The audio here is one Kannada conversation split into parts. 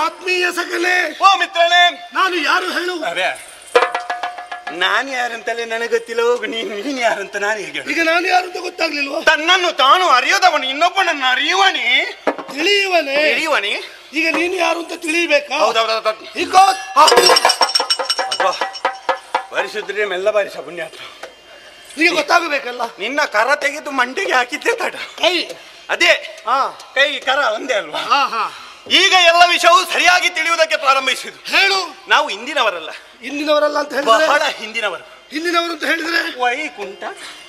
ಆತ್ಮೀಯ ಸಕಲೆ. ಓ ಮಿತ್ರನೇ, ನಾನು ಯಾರು ಹೇಳು? ಅರೆ ನಾನು ಯಾರಂತಲೇ ನನಗೆ ಗೊತ್ತಿಲ್ಲ. ಹೋಗು, ನೀನು ಯಾರಂತ ನಾನು ಹೇಗೆ? ಈಗ ನಾನು ಯಾರು ಅಂತ ಗೊತ್ತಾಗ್ಲಿಲ್ವಾ? ತನ್ನನ್ನು ತಾನು ಅರಿಯೋದವನು ಇನ್ನೊಬ್ಬನನ್ನು ಅರಿಯುವನಿ, ತಿಳಿಯುವನೇ. ಈಗ ನೀನು ಯಾರು ಅಂತ ತಿಳಿಬೇಕಾ? ಹೌದೌದು. ಈಗ ಬರಿಸಿದ್ರೆ ಮೆಲ್ಲ ಬರಿಸ ಪುಣ್ಯಾತ್ಮ. ಈಗ ಗೊತ್ತಾಗಬೇಕಲ್ಲ. ನಿನ್ನ ಕರ ತೆಗೆದು ಮಂಡಿಗೆ ಹಾಕಿದ್ದೆ ತಡ. ಕೈ ಅದೇ ಕೈ ಕರ ಒಂದೇ ಅಲ್ವಾ? ಈಗ ಎಲ್ಲ ವಿಷಯವು ಸರಿಯಾಗಿ ತಿಳಿಯುವುದಕ್ಕೆ ಪ್ರಾರಂಭಿಸಿದ್ದು. ಹೇಳು. ನಾವು ಇಂದಿನವರಲ್ಲ ಅಂತ ಹೇಳಿದ್ರೆ ಬಹಳ ಹಿಂದಿನವರು ಅಂತ ಹೇಳಿದ್ರೆ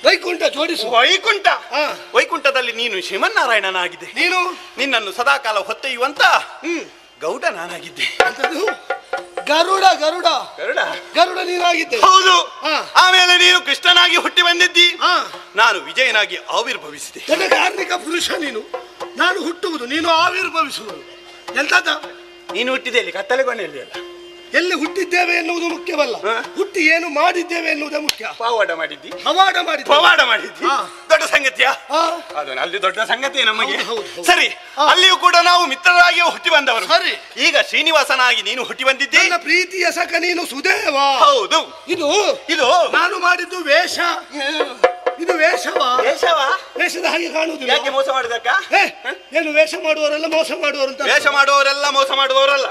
ವೈಕುಂಠ ಜೋಡಿಸು. ವೈಕುಂಠದಲ್ಲಿ ನೀನು ಶ್ರೀಮನ್ನಾರಾಯಣನಾಗಿದ್ದೆ. ನಿನ್ನನ್ನು ಸದಾಕಾಲ ಹೊತ್ತೊಯ್ಯುವಂತ ಗೌಡ ನಾನಾಗಿದ್ದೆ. ಗರುಡ ನೀನಾಗಿದ್ದೆ. ಹೌದು. ಆಮೇಲೆ ನೀನು ಕೃಷ್ಣನಾಗಿ ಹುಟ್ಟಿ ಬಂದಿದ್ದಿ, ನಾನು ವಿಜಯನಾಗಿ ಆವಿರ್ಭವಿಸಿದೆ. ಕಾರ್ಮಿಕ ಪುರುಷ ನೀನು, ನಾನು ಹುಟ್ಟುವುದು, ನೀನು ಆವಿರ್ಭವಿಸುವುದು. ಎಂತದ? ನೀನು ಹುಟ್ಟಿದೆ ಇಲ್ಲಿ ಕತ್ತಲೆಗೊನೆಯಲ್ಲಿ ಅಲ್ಲ. ಎಲ್ಲಿ ಹುಟ್ಟಿದ್ದೇವೆ ಎನ್ನುವುದು ಮುಖ್ಯವಲ್ಲ, ಹುಟ್ಟಿ ಏನು ಮಾಡಿದ್ದೇವೆ ಎನ್ನುವುದೇ ಮುಖ್ಯ. ಪವಾಡ ಮಾಡಿದ್ದಿ. ದೊಡ್ಡ ಸಂಗತಿಯಾ ಅದು? ಅಲ್ಲಿ ದೊಡ್ಡ ಸಂಗತಿ ನಮಗೆ. ಸರಿ, ಅಲ್ಲಿಯೂ ಕೂಡ ನಾವು ಮಿತ್ರರಾಗಿ ಹುಟ್ಟಿ ಬಂದವರು. ಸರಿ, ಈಗ ಶ್ರೀನಿವಾಸನಾಗಿ ನೀನು ಹುಟ್ಟಿ ಬಂದಿದ್ದಿ. ನನ್ನ ಪ್ರೀತಿಯ ಸಖ ನೀನು ಸುದೇವ. ಹೌದು. ಇದು ನಾನು ಮಾಡಿದ್ದು ವೇಷ. ಇದು ವೇಷದ ಹಾಗೆ ಕಾಣುವುದಿಲ್ಲ. ಯಾಕೆ ಮೋಸ ಮಾಡಿದಕ್ಕ? ಏನು ವೇಷ ಮಾಡುವವರೆಲ್ಲ ಮೋಸ ಮಾಡುವವರು ಅಂತ? ವೇಷ ಮಾಡುವವರೆಲ್ಲ ಮೋಸ ಮಾಡುವವರಲ್ಲ.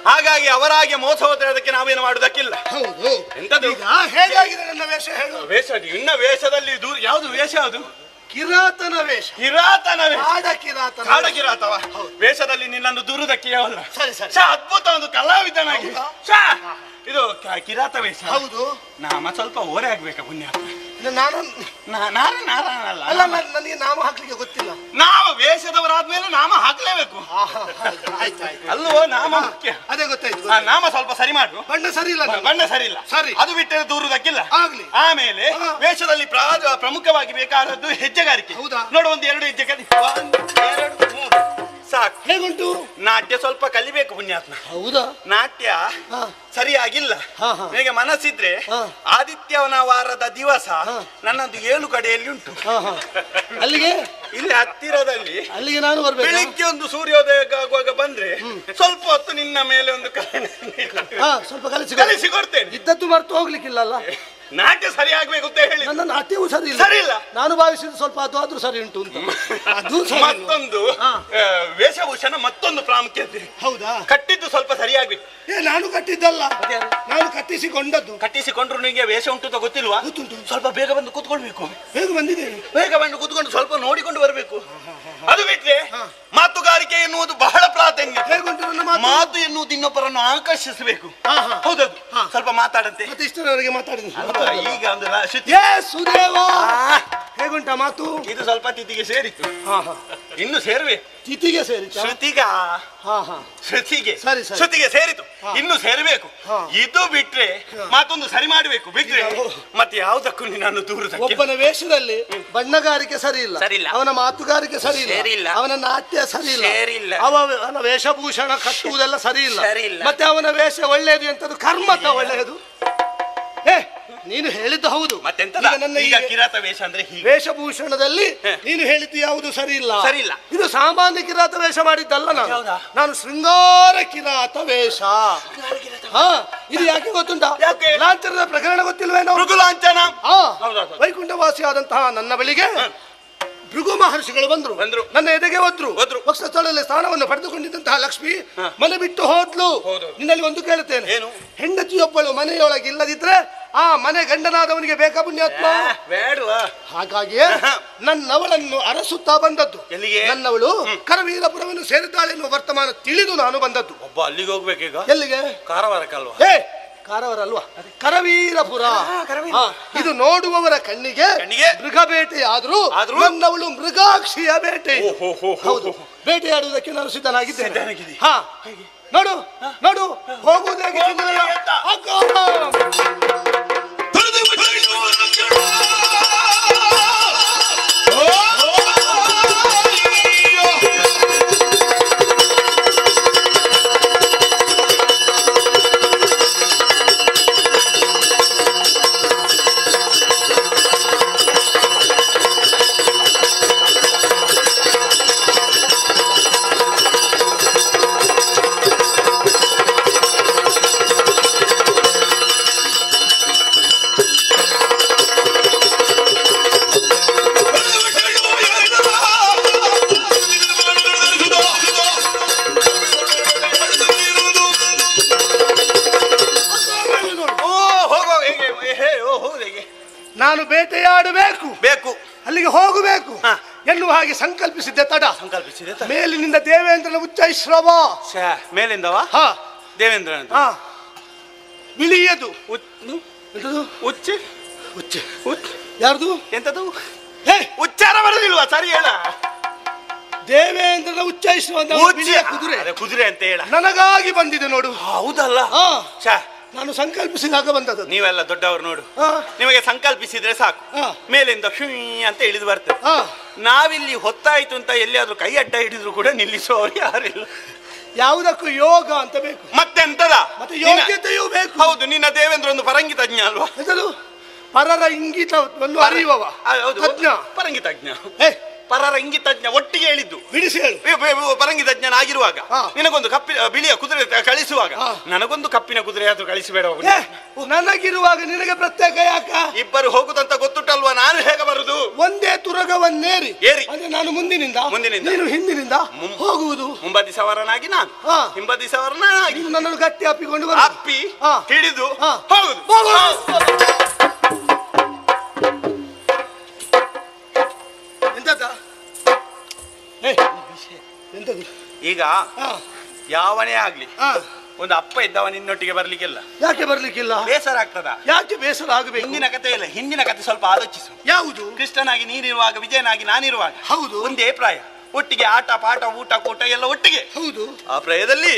ಹಾಗಾಗಿ ಅವರಾಗೆ ಮೋಸ ಹೋದ್ರೆ ಅದಕ್ಕೆ ನಾವೇನು ಮಾಡುವುದಕ್ಕಿಲ್ಲ. ಹೌದು. ಎಂತದು? ಹೇಗಾಗಿದೆ ನನ್ನ ವೇಷ ಹೇಳು? ವೇಷ ಇನ್ನ ವೇಷದಲ್ಲಿ ಯಾವುದು ವೇಷ? ಅದು ಕಿರಾತನ ವೇಷ. ಕಾಡ ಕಿರಾತವ ವೇಷದಲ್ಲಿ ನಿನ್ನನ್ನು ದೂರುವುದಕ್ಕೆ ಯಾವಲ್ಲ. ಸರಿ. ಅದ್ಭುತ, ಒಂದು ಕಲಾವಿದನಾಗಿ ಇದು ಕಿರಾತ ವೇಷ. ಹೌದು. ನಾಮ ಸ್ವಲ್ಪ ಓರೆ ಆಗ್ಬೇಕಾ ಪುಣ್ಯಾತ್ಮ? ಅಲ್ಲ, ನನಗೆ ನಾಮ ಹಾಕ್ಲಿಕ್ಕೆ ಗೊತ್ತಿಲ್ಲ. ನಾವು ವೇಷದವರಾದ್ಮೇಲೆ ನಾಮ ಹಾಕ್ಲೇಬೇಕು ಅಲ್ವೋ? ನಾಮ ಮುಖ್ಯ. ಅದೇ ಗೊತ್ತಾಯ್ತು. ನಾಮ ಸ್ವಲ್ಪ ಸರಿ ಮಾಡು. ಬಣ್ಣ ಸರಿ ಇಲ್ಲ. ಸರಿ, ಅದು ಬಿಟ್ಟರೆ ದೂರುವುದಕ್ಕಿಲ್ಲ. ಆಗ್ಲಿ. ಆಮೇಲೆ ವೇಷದಲ್ಲಿ ಪ್ರಮುಖವಾಗಿ ಬೇಕಾದದ್ದು ಹೆಜ್ಜೆಗಾರಿಕೆ. ನೋಡು, ಒಂದು 2 ಹೆಜ್ಜೆ ಕಲಿ. 1 2 3 ಸಾಕು. ಹೇಗುಂಟು? ನಾಟ್ಯ ಸ್ವಲ್ಪ ಕಲಿಬೇಕು ಪುಣ್ಯಾತ್ಮ. ಹೌದಾ? ನಾಟ್ಯ ಸರಿಯಾಗಿಲ್ಲ. ನನಗೆ ಮನಸ್ಸಿದ್ರೆ ಆದಿತ್ಯವನ ವಾರದ ದಿವಸ ನನ್ನೊಂದು 7 ಕಡೆಯಲ್ಲಿ ಉಂಟು. ಅಲ್ಲಿಗೆ ಇಲ್ಲಿ ಹತ್ತಿರದಲ್ಲಿ ಅಲ್ಲಿಗೆ ನಾನು ಬರ್ಬೇಕು. ಬೆಳಿಗ್ಗೆ ಒಂದು ಸೂರ್ಯೋದಯ ಆಗುವಾಗ ಬಂದ್ರೆ ಸ್ವಲ್ಪ ಹೊತ್ತು ನಿನ್ನ ಮೇಲೆ ಒಂದು ಸ್ವಲ್ಪ ಕಲಿಸಿಕೊಡ್ತೇನೆ. ಇದ್ದದ್ದು ಮರ್ತು ಹೋಗ್ಲಿಕ್ಕಿಲ್ಲ. ನಾಟ್ಯ ಸರಿ ಆಗ್ಬೇಕು ಅಂತ ಹೇಳಿ. ನನ್ನ ನಾಟ್ಯವೂ ಸರಿ ಇಲ್ಲ. ನಾನು ಭಾವಿಸಿದ್ದು ಸ್ವಲ್ಪ ಅದು ಸರಿ ಉಂಟು ಅಂತ. ಅದು ಮತ್ತೊಂದು ವೇಷಭೂಷಣ ಮತ್ತೊಂದು ಪ್ರಾಮುಖ್ಯತೆ. ಹೌದಾ? ಕಟ್ಟಿದ್ದು ಸ್ವಲ್ಪ ಸರಿಯಾಗ್ಬೇಕು. ನಾನು ಕಟ್ಟಿದ್ದಲ್ಲ, ನಾನು ಕಟ್ಟಿಸಿಕೊಂಡದ್ದು. ಕಟ್ಟಿಸಿಕೊಂಡ್ರು ನಿಮಗೆ ವೇಷ ಉಂಟು ಅಂತ ಗೊತ್ತಿಲ್ವಾ? ಸ್ವಲ್ಪ ಬೇಗ ಬಂದು ಕೂತ್ಕೊಳ್ಬೇಕು. ಬೇಗ ಬಂದು ಕೂತ್ಕೊಂಡು ಸ್ವಲ್ಪ ನೋಡಿಕೊಂಡು ಬರಬೇಕು. ಅದು ಬಿಟ್ರೆ ಮಾತುಗಾರಿಕೆ ಎನ್ನುವುದು ಬಹಳ ಪ್ರಾಧಾನ್ಯ. ಮಾತು ಎನ್ನುವುದು ಇನ್ನೊಬ್ಬರನ್ನು ಆಕರ್ಷಿಸಬೇಕು. ಹೌದದು. ಸ್ವಲ್ಪ ಮಾತಾಡಂತೆ. ಇಷ್ಟರವರೆಗೆ ಮಾತಾಡಿದ ಈಗ ಒಂದು ಸುದೇವ ಹೇಗುಂಟ ಮಾತು? ಇದು ಸ್ವಲ್ಪ ತಿಥಿಗೆ ಸೇರಿತು. ಇನ್ನು ಸೇರ್ಬೇಕು. ತಿಥಿಗೆ ಸೇರಿತು. ಶ್ರುತಿಗೆ ಸೇರಿತು. ಇನ್ನು ಸೇರಬೇಕು. ಇದು ಬಿಟ್ರೆ ಮಾತೊಂದು ಸರಿ ಮಾಡಬೇಕು. ಬಿಟ್ರೆ ಮತ್ತೆ ಯಾವುದಕ್ಕೂ ನಾನು ದೂರದಕ್ಕೆ. ಒಬ್ಬನ ವೇಷದಲ್ಲಿ ಬಣ್ಣಗಾರಿಕೆ ಸರಿ ಇಲ್ಲ, ಅವನ ಮಾತುಗಾರಿಕೆ ಸರಿ ಇಲ್ಲ, ಅವನ ನಾಟ್ಯ ಸರಿ ಇಲ್ಲ, ಅವನ ವೇಷಭೂಷಣ ಕಟ್ಟುವುದೆಲ್ಲ ಸರಿ ಇಲ್ಲ. ಮತ್ತೆ ಅವನ ವೇಷ ಒಳ್ಳೆಯದು ಎಂತದ್ದು? ಕರ್ಮತ ಒಳ್ಳೆಯದು. ನೀನು ಹೇಳಿದ್ದು ಹೌದು. ಈಗ ಕಿರಾತ ವೇಷ ಅಂದ್ರೆ ವೇಷಭೂಷಣದಲ್ಲಿ ನೀನು ಹೇಳಿದ್ದು ಯಾವುದು ಸರಿ ಇಲ್ಲ. ಇದು ಸಾಮಾನ್ಯ ಕಿರಾತ ವೇಷ ಮಾಡಿದ್ದಲ್ಲ. ನಾನು ಶೃಂಗಾರ ಕಿರಾತ ವೇಷ. ಇದು ಯಾಕೆ ಗೊತ್ತುಂಟಾ? ಲಾಂಛನದ ಪ್ರಕರಣ ಗೊತ್ತಿಲ್ವೇನೋ? ಲಾಂಛನ. ವೈಕುಂಠವಾಸಿ ಆದಂತಹ ನನ್ನ ಬಳಿಗೆ ಭೃಗು ಮಹರ್ಷಿಗಳು ಬಂದ್ರು. ನನ್ನ ಎದೆಗೆ ಒದ್ರು. ವಕ್ಷಸ್ಥಳದಲ್ಲಿ ಸ್ಥಾನವನ್ನು ಪಡೆದುಕೊಂಡಿದ್ದಂತಹ ಲಕ್ಷ್ಮಿ ಮನೆ ಬಿಟ್ಟು ಹೋದ್ಲು. ನಿನ್ನಲ್ಲಿ ಒಂದು ಕೇಳುತ್ತೇನೆ, ಹೆಂಡತಿಯೊಬ್ಬಳು ಮನೆಯೊಳಗೆ ಇಲ್ಲದಿದ್ರೆ ಆ ಮನೆ ಗಂಡನಾದವನಿಗೆ ಬೇಕಾ ಪುಣ್ಯಾತ್ಮ? ಹಾಗಾಗಿಯೇ ನನ್ನವಳನ್ನು ಅರಸುತ್ತಾ ಬಂದದ್ದು. ನನ್ನವಳು ಕರವೀರಪುರವನ್ನು ಸೇರಿದ್ದಾಳೆ ಎನ್ನುವ ವರ್ತಮಾನ ತಿಳಿದು ನಾನು ಬಂದದ್ದು. ಅಲ್ಲಿಗೆ ಹೋಗ್ಬೇಕೀಗ. ಎಲ್ಲಿಗೆ? ಕಾರವಾರಕ್ಕಲ್ವಾ? ಕಾರವಾರ ಅಲ್ವಾ? ಕರವೀರಪುರ. ಇದು ನೋಡುವವರ ಕಣ್ಣಿಗೆ ಮೃಗ ಬೇಟೆ ಆದ್ರೂ ನನ್ನವಳು ಮೃಗಾಕ್ಷಿಯ ಬೇಟೆ. ಹೌದು, ಬೇಟೆಯಾಡುವುದಕ್ಕೆ ನಾನು ಸಿದ್ಧನಾಗಿದ್ದೇನೆ. ನೋಡು ನೋಡು, ಹೋಗುವುದೇ ನಾನು ಬೇಟೆಯಾಡಬೇಕು, ಬೇಕು, ಅಲ್ಲಿಗೆ ಹೋಗಬೇಕು ಎನ್ನುವ ಹಾಗೆ ಸಂಕಲ್ಪಿಸಿದ್ದೆ. ತಡ ಸಂಕಲ್ಪಿಸಿದೆ. ಮೇಲಿನಿಂದ ದೇವೇಂದ್ರನ ಉಚ್ಚೈಶ್ರವ. ಮೇಲಿಂದವಾ? ದೇವೇಂದ್ರ ಬಿಳಿಯದು ಉಚ್ಚೆ ಉಚ್ಚೆ ಯಾರ್ದು? ಎಂತದು? ಉಚ್ಚಾರ ಬರೋದಿಲ್ವಾ? ಸರಿ ಹೇಳ. ದೇವೇಂದ್ರನ ಉಚ್ಚೈಶ್ರವ ಕುದುರೆ. ಕುದುರೆ ಅಂತ ಹೇಳ. ನನಗಾಗಿ ಬಂದಿದೆ ನೋಡು. ಹೌದಲ್ಲ? ನಾನು ಸಂಕಲ್ಪಿಸಿದಾಗ ಬಂದದ್ದು. ನೀವೆಲ್ಲ ದೊಡ್ಡವರು ನೋಡು, ನಿಮಗೆ ಸಂಕಲ್ಪಿಸಿದ್ರೆ ಸಾಕು, ಮೇಲಿಂದ ಅಂತ ಇಳಿದು ಬರ್ತದೆ. ನಾವಿಲ್ಲಿ ಹೊತ್ತಾಯ್ತು ಅಂತ ಎಲ್ಲಿಯಾದ್ರೂ ಕೈ ಅಡ್ಡ ಹಿಡಿದ್ರು ಕೂಡ ನಿಲ್ಲಿಸುವವರು ಯಾರಿಲ್ಲ. ಯಾವುದಕ್ಕೂ ಯೋಗ ಅಂತ ಬೇಕು. ಮತ್ತೆಂತದ? ಮತ್ತೆ ಯೋಗ್ಯತೆಯೂ ಬೇಕು. ಹೌದು, ನಿನ್ನ ದೇವೇಂದ್ರ ಒಂದು ಪರಂಗಿ ತಜ್ಞ ಅಲ್ವಾ? ಪರರ ಇಂಗಿತವನ್ನು ಅರಿಯುವವ ತಜ್ಞ, ಪರಂಗಿ ತಜ್ಞ. ಪರರ ಇಂಗಿತಜ್ಞ ಒಟ್ಟಿಗೆ ಹೇಳಿದ್ದು ಬಿಡಿಸಿ ಹೇಳು. ಪರಂಗಿ ತಜ್ಞನಾಗಿರುವಾಗ ನಿನಗೊಂದು ಬಿಳಿಯ ಕುದುರೆ ಕಳಿಸುವಾಗ ನನಗೊಂದು ಕಪ್ಪಿನ ಕುದುರೆ ಆದ್ರೂ ಕಳಿಸಬೇಡ. ನನಗಿರುವಾಗ ನಿನಗೆ ಪ್ರತ್ಯೇಕ ಯಾಕ? ಇಬ್ಬರು ಹೋಗುದಂತ ಗೊತ್ತುಂಟಲ್ವಾ? ನಾನು ಹೇಗೆ ಬರುದು? ಒಂದೇ ತುರಗವನ್ನೇರಿ ಏರಿ ನಾನು ಮುಂದಿನಿಂದ ನೀನು ಹಿಂದಿನಿಂದ ಹೋಗುವುದು. ಮುಂಬದಿ ಸವಾರನಾಗಿ ನಾನು ಹಿಂಬದಿ ಸವಾರನಾಗಿ ನನ್ನನ್ನು ಗಟ್ಟಿ ಅಪ್ಪಿಕೊಂಡು ಅಪ್ಪಿ ಹಿಡಿದು ಹೋಗುದು. ಈಗ ಯಾವನೇ ಆಗ್ಲಿ ಒಂದು ಅಪ್ಪ ಇದ್ದವ ನಿನ್ನೊಟ್ಟಿಗೆ ಬರ್ಲಿಕ್ಕಿಲ್ಲ. ಯಾಕೆ ಬರ್ಲಿಕ್ಕಿಲ್ಲ? ಬೇಸರ ಆಗ್ತದ. ಯಾಕೆ ಬೇಸರ ಆಗಬೇಕು? ಹಿಂದಿನ ಕಥೆ ಇಲ್ಲ, ಹಿಂದಿನ ಕಥೆ ಸ್ವಲ್ಪ ಆಲೋಚಿಸು. ಯಾವುದು? ಕೃಷ್ಣನಾಗಿ ನೀನಿರುವಾಗ, ವಿಜಯನಾಗಿ ನಾನಿರುವಾಗ. ಹೌದು, ಒಂದೇ ಪ್ರಾಯ, ಒಟ್ಟಿಗೆ ಆಟ ಪಾಠ ಊಟ ಕೂಟ ಎಲ್ಲ ಒಟ್ಟಿಗೆ. ಹೌದು. ಆ ಪ್ರಾಯದಲ್ಲಿ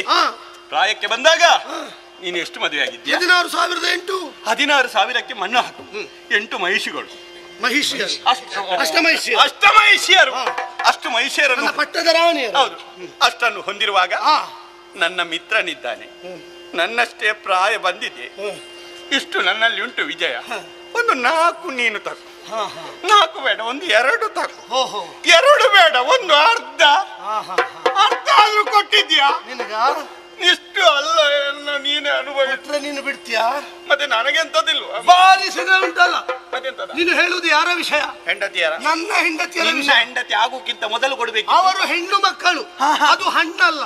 ಪ್ರಾಯಕ್ಕೆ ಬಂದಾಗ ನೀನು ಎಷ್ಟು ಮದುವೆ ಆಗಿದ್ಯಾ? 16,008. 16,000ಕ್ಕೆ ಮಣ್ಣು ಹಾಕು. 8 ಮಹಿಷಿಗಳು. ಅಷ್ಟಮಹಿಷಿಯರು. ಅಷ್ಟು ಮಹಿಷಿಯರನ್ನು ಪಟ್ಟದ ರಾಣಿಯರು. ಹೌದು, ಅಷ್ಟನ್ನು ಹೊಂದಿರುವಾಗ ನನ್ನ ಮಿತ್ರನಿದ್ದಾನೆ, ನನ್ನಷ್ಟೇ ಪ್ರಾಯ ಬಂದಿದೆ, ಇಷ್ಟು ನನ್ನಲ್ಲಿ ಉಂಟು ವಿಜಯ. ಒಂದು 4 ನೀನು ತಗೋ. 4 ಬೇಡ, ಒಂದು 2 ತಗೋ. 2 ಬೇಡ, ಒಂದು ಅರ್ಧ ಆದ್ರೂ ಕೊಟ್ಟಿದ್ಯಾ? ನಿನಗ ಇಷ್ಟು ಅಲ್ಲ, ನೀನೇ ಅನುಭವ. ನೀನು ಬಿಡ್ತೀಯಾ? ಮತ್ತೆ ನನಗೆಂತದಿಲ್ವಾ? ಬಾರಿ ಸರಿ ಉಂಟಲ್ಲ. ಮತ್ತೆಂತದ? ನೀನು ಹೇಳುವುದು ಯಾರ ವಿಷಯ? ಹೆಂಡತಿಯರ. ನನ್ನ ಹೆಂಡತಿಯರ. ನಿನ್ನ ಹೆಂಡತಿ ಆಗೋಕ್ಕಿಂತ ಮೊದಲು ಕೊಡ್ಬೇಕು. ಅವರು ಹೆಣ್ಣು ಮಕ್ಕಳು, ಅದು ಹಣ್ಣಲ್ಲ.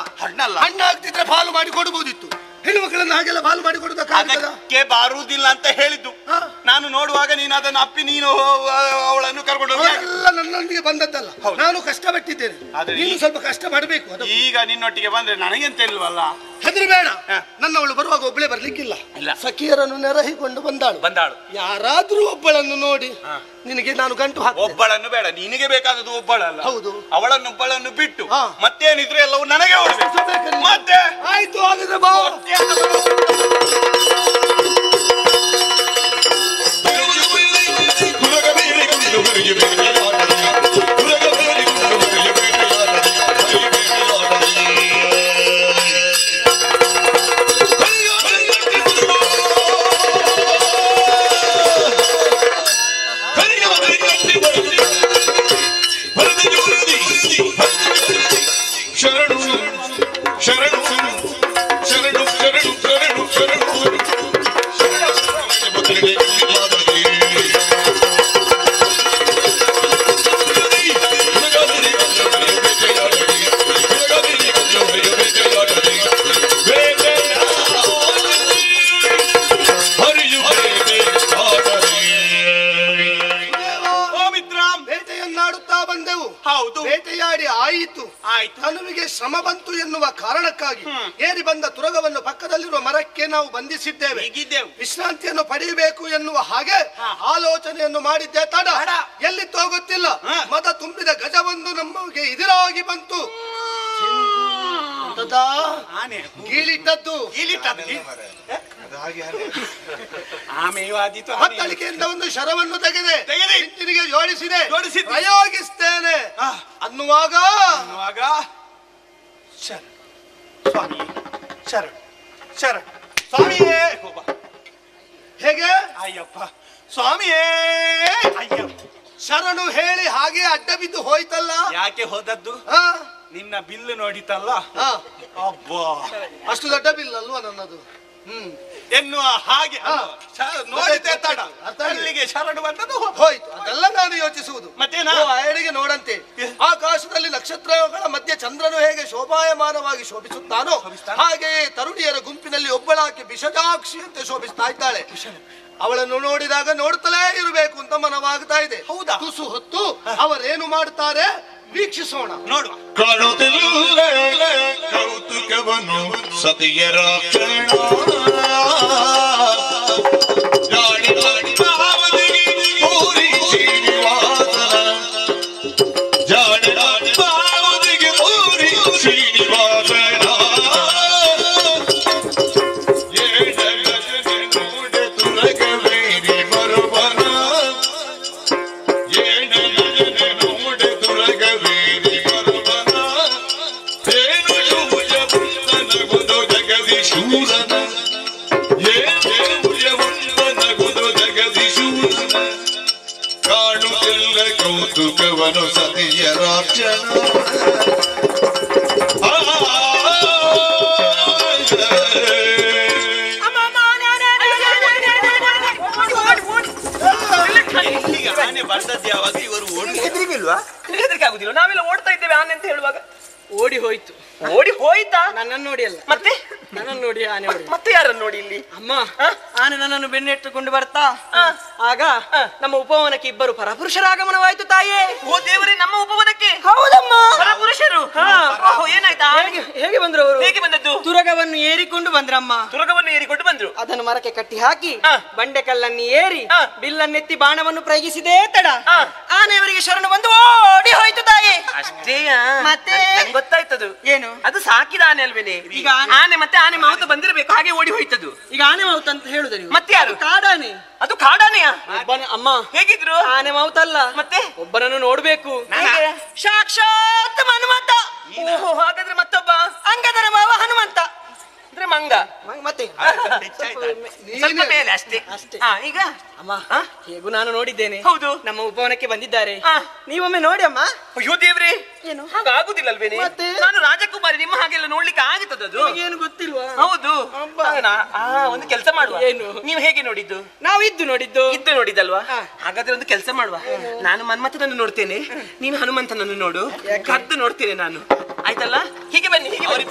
ಹಣ್ಣಾಗ್ತಿದ್ರೆ ಪಾಲು ಮಾಡಿ ಕೊಡಬಹುದಿತ್ತು. ಹೆಣ್ಣು ಮಕ್ಕಳನ್ನು ಹಾಗೆಲ್ಲ ಪಾಲು ಮಾಡಿ ಕೊಡುವುದಕ್ಕೆ ಬಾರುವುದಿಲ್ಲ ಅಂತ ಹೇಳಿದ್ದು. ನಾನು ನೋಡುವಾಗ ನೀನು ಅದನ್ನು ಅಪ್ಪಿ ನೀನು ಅವಳನ್ನು ಕರ್ಕೊಂಡು ಹೋಗಿ. ಎಲ್ಲ ನನ್ನೊಂದಿಗೆ ಬಂದದ್ದಲ್ಲ, ನಾನು ಕಷ್ಟಪಟ್ಟಿದ್ದೇನೆ. ನೀನು ಸ್ವಲ್ಪ ಕಷ್ಟ ಮಾಡಬೇಕು. ಈಗ ನಿನ್ನೊಟ್ಟಿಗೆ ಬಂದ್ರೆ ನನಗೆಂತ ಇಲ್ವಲ್ಲ. ಹೆದರಬೇಡ, ನನ್ನವಳು ಬರುವಾಗ ಒಬ್ಬಳೇ ಬರ್ಲಿಕ್ಕಿಲ್ಲ. ಸಖಿಯರನ್ನು ನೆರಹಿಕೊಂಡು ಬಂದಾಳು. ಯಾರಾದ್ರೂ ಒಬ್ಬಳನ್ನು ನೋಡಿ ನಿನಗೆ ನಾನು ಗಂಟು ಹಾಕ. ಒಬ್ಬಳನ್ನು ಬೇಡ, ನಿನಗೆ ಬೇಕಾದದ್ದು ಒಬ್ಬಳಲ್ಲ. ಹೌದು, ಅವಳನ್ನೊಬ್ಬಳನ್ನು ಬಿಟ್ಟು ಮತ್ತೇನಿದ್ರು ಎಲ್ಲವೂ ನನಗೆ ಹೊರಬೇಕು. ಮತ್ತೆ ಆಯ್ತು, ಹಾಗಾದ್ರೆ ಬಾ. ಬೇಟೆಯಾಡಿ ಆಯಿತು, ತನುವಿಗೆ ಶ್ರಮ ಬಂತು ಎನ್ನುವ ಕಾರಣಕ್ಕಾಗಿ ಏರಿ ಬಂದ ತುರಗವನ್ನು ಪಕ್ಕದಲ್ಲಿರುವ ಮರಕ್ಕೆ ನಾವು ಬಂಧಿಸಿದ್ದೇವೆ. ವಿಶ್ರಾಂತಿಯನ್ನು ಪಡೆಯಬೇಕು ಎನ್ನುವ ಹಾಗೆ ಆಲೋಚನೆಯನ್ನು ಮಾಡಿದ್ದೆ. ತಡ ಎಲ್ಲಿತ್ತೋ ಗೊತ್ತಿಲ್ಲ, ಮದ ತುಂಬಿದ ಗಜವೊಂದು ನಮಗೆ ಎದುರಾಗಿ ಬಂತು. ಗೀಳಿಟ್ಟದ್ದು ಹತ್ತಳಿಕೆಯಿಂದ ಒಂದು ಶರವನ್ನು ತೆಗೆದೆ ಹಿಂದಿನಿಗೆ ಜೋಡಿಸಿದೆ. ಪ್ರಯೋಗಿಸ್ತೇನೆ ಅನ್ನುವಾಗ ಸ್ವಾಮಿಯೇ ಹೇಗೆ? ಅಯ್ಯಪ್ಪ ಸ್ವಾಮಿಯೇ ಅಯ್ಯಪ್ಪ ಶರಣು ಹೇಳಿ ಹಾಗೆ ಅಡ್ಡ ಬಿದ್ದು ಹೋಯ್ತಲ್ಲ. ಯಾಕೆ ಹೋದದ್ದು? ನಿನ್ನ ಬಿಲ್ಲು ನೋಡಿತಲ್ಲ. ಅಬ್ಬಾ, ಅಷ್ಟು ದೊಡ್ಡ ಬಿಲ್ ಅಲ್ವಾ ನನ್ನದು ಎನ್ನುವ ಹಾಗೆ ನೋಡಿದ್ದೆ. ತಡ ಅಲ್ಲಿಗೆ ಶರಣು ಬಂದದ್ದು ಹೋಯ್ತು. ಅದೆಲ್ಲ ನಾನು ಯೋಚಿಸುವುದು. ಮತ್ತೆ ಅಡಿಗೆ ನೋಡಂತೆ ಆಕಾಶದಲ್ಲಿ ನಕ್ಷತ್ರಗಳ ಮಧ್ಯೆ ಚಂದ್ರನು ಹೇಗೆ ಶೋಭಾಯಮಾನವಾಗಿ ಶೋಭಿಸುತ್ತಾನೋ ಹಾಗೆಯೇ ತರುಣಿಯರ ಗುಂಪಿನಲ್ಲಿ ಒಬ್ಬಳಾಕೆ ವಿಷಜಾಕ್ಷಿಯಂತೆ ಶೋಭಿಸ್ತಾ ಇದ್ದಾಳೆ. ಅವಳನ್ನು ನೋಡಿದಾಗ ನೋಡ್ತಲೇ ಇರಬೇಕು ಅಂತ ಮನವಾಗ್ತಾ ಇದೆ. ಹೌದಾ? ತುಸು ಹೊತ್ತು ಅವರೇನು ಮಾಡ್ತಾರೆ ವೀಕ್ಷಿಸೋಣ. ನೋಡುವ. ಕಾಣುತ್ತಿಲ್ಲ ಕೌತುಕವನ್ನು ಸತಿಯರ ಕ್ಷಣ ಕೌತುಕವನು ಸತಿಯರ ಕ್ಷಣ ಆನೆ ಬಂದದ್ದು ಯಾವಾಗ ಇವರು ಹೆದರಿಗಿಲ್ವಾ? ಹೆದರಿಕೆ ಆಗುದಿಲ್ಲ. ನಾವೆಲ್ಲ ಓಡ್ತಾ ಇದ್ದೇವೆ ಆನೆ ಅಂತ ಹೇಳುವಾಗ. ಓಡಿ ಹೋಯ್ತು. ಓಡಿ ಹೋಯ್ತಾ? ನನ್ನನ್ನು ನೋಡಿ ಅಲ್ಲ, ಮತ್ತೆ ನನ್ನನ್ನು ನೋಡಿ ಆನೆ ಓಡಿ. ಮತ್ತೆ ಯಾರನ್ನು ನೋಡಿ ಇಲ್ಲಿ? ಅಮ್ಮ, ಆನೆ ನನ್ನನ್ನು ಬೆನ್ನೆಟ್ಟುಕೊಂಡು ಬರ್ತಾ ಆಗ ನಮ್ಮ ಉಪವನಕ್ಕೆ ಇಬ್ಬರು ಪರಪುರುಷರಾಗಮನವಾಯ್ತು ತಾಯೇ. ಓ ದೇವರೇ, ನಮ್ಮ ಉಪವನಕ್ಕೆ? ಹೌದಮ್ಮ, ಪರಪುರುಷರು. ಏನಾಯ್ತಾ? ಹೇಗೆ ಬಂದ್ರು ಅವರು? ಹೇಗೆ ಬಂದದ್ದು? ತುರಗವನ್ನು ಏರಿಕೊಂಡು ಬಂದ್ರಮ್ಮ. ತುರಗವನ್ನು ಏರಿಕೊಂಡು ಬಂದ್ರು. ಅದನ್ನು ಮರಕ್ಕೆ ಕಟ್ಟಿ ಹಾಕಿ ಬಂಡೆ ಕಲ್ಲನ್ನು ಏರಿ ಬಿಲ್ಲನ್ನೆತ್ತಿ ಬಾಣವನ್ನು ಪ್ರಯೋಗಿಸಿದೇ ತಡ ಆನೆಯವರಿಗೆ ಶರಣು ಬಂದು ಓಡಿ ಹೋಯ್ತು ತಾಯಿ. ಅಷ್ಟೇಯಾ? ಮತ್ತೆ ಗೊತ್ತಾಯ್ತದು. ಏನು? ಅದು ಸಾಕಿದ ಆನೆ ಅಲ್ವೇನೆ? ಈಗ ಆನೆ ಮತ್ತೆ ಆನೆ ಮಾವುತ ಬಂದಿರಬೇಕು, ಹಾಗೆ ಓಡಿ ಹೋಯ್ತದು. ಈಗ ಆನೆ ಮಾವುತ ಅಂತ ಹೇಳುದು ನೀವು? ಮತ್ತೆ ಯಾರು? ಕಾಡಾನೆ. ಅದು ಕಾಡಾನೆಯಾ? ಅಮ್ಮ, ಹೇಗಿದ್ರು? ಆನೆ ಮಾವುತ ಅಲ್ಲ, ಮತ್ತೆ ಒಬ್ಬನನ್ನು ನೋಡ್ಬೇಕು. ಹೇಗೆ? ಸಾಕ್ಷಾತ್ ಹನುಮಂತ. ಓಹೋ, ಹಾಗಾದ್ರೆ ಮತ್ತೊಬ್ಬ ಅಂಗದನ ಭಾವ ಹನುಮಂತ ಅಂದ್ರೆ ಮಂಗ. ಮತ್ತೆ ಸ್ವಲ್ಪ ಮೇಲೆ ಅಷ್ಟೇ. ಈಗ ಅಮ್ಮ, ಹೇಗೂ ನಾನು ನೋಡಿದ್ದೇನೆ. ಹೌದು, ನಮ್ಮ ಉಪವನಕ್ಕೆ ಬಂದಿದ್ದಾರೆ. ನೀವೊಮ್ಮೆ ನೋಡಿ ಅಮ್ಮ. ಅಯ್ಯೋ ದೇವ್ರೆ, ಏನು ಹಾಗಾಗುದಿಲ್ಲ ಅಲ್ವೇನೆ? ಮತ್ತೆ? ನಾನು ರಾಜಕುಮಾರಿ, ನಿಮ್ಮ ಹಾಗೆಲ್ಲ ನೋಡ್ಲಿಕ್ಕೆ ಆಗುತ್ತದದು? ಏನು ಗೊತ್ತಿಲ್ವಾ? ಹೌದು. ಒಂದು ಕೆಲಸ ಮಾಡುವ. ಏನು? ನೀವು ಹೇಗೆ ನೋಡಿದ್ದು? ನಾವು ಇದ್ದು ನೋಡಿದ್ದು. ಇದ್ದು ನೋಡಿದ್ದಲ್ವಾ? ಹಾಗಾದ್ರೆ ಒಂದು ಕೆಲಸ ಮಾಡುವ. ನಾನು ಮನ್ಮಥನನ್ನು ನೋಡ್ತೇನೆ, ನೀನು ಹನುಮಂತನನ್ನು ನೋಡು. ಕದ್ದು ನೋಡ್ತೇನೆ ನಾನು, ಆಯ್ತಲ್ಲ? ಹೀಗೆ ಬನ್ನಿ, ಹೀಗೆ ಬನ್ನಿ.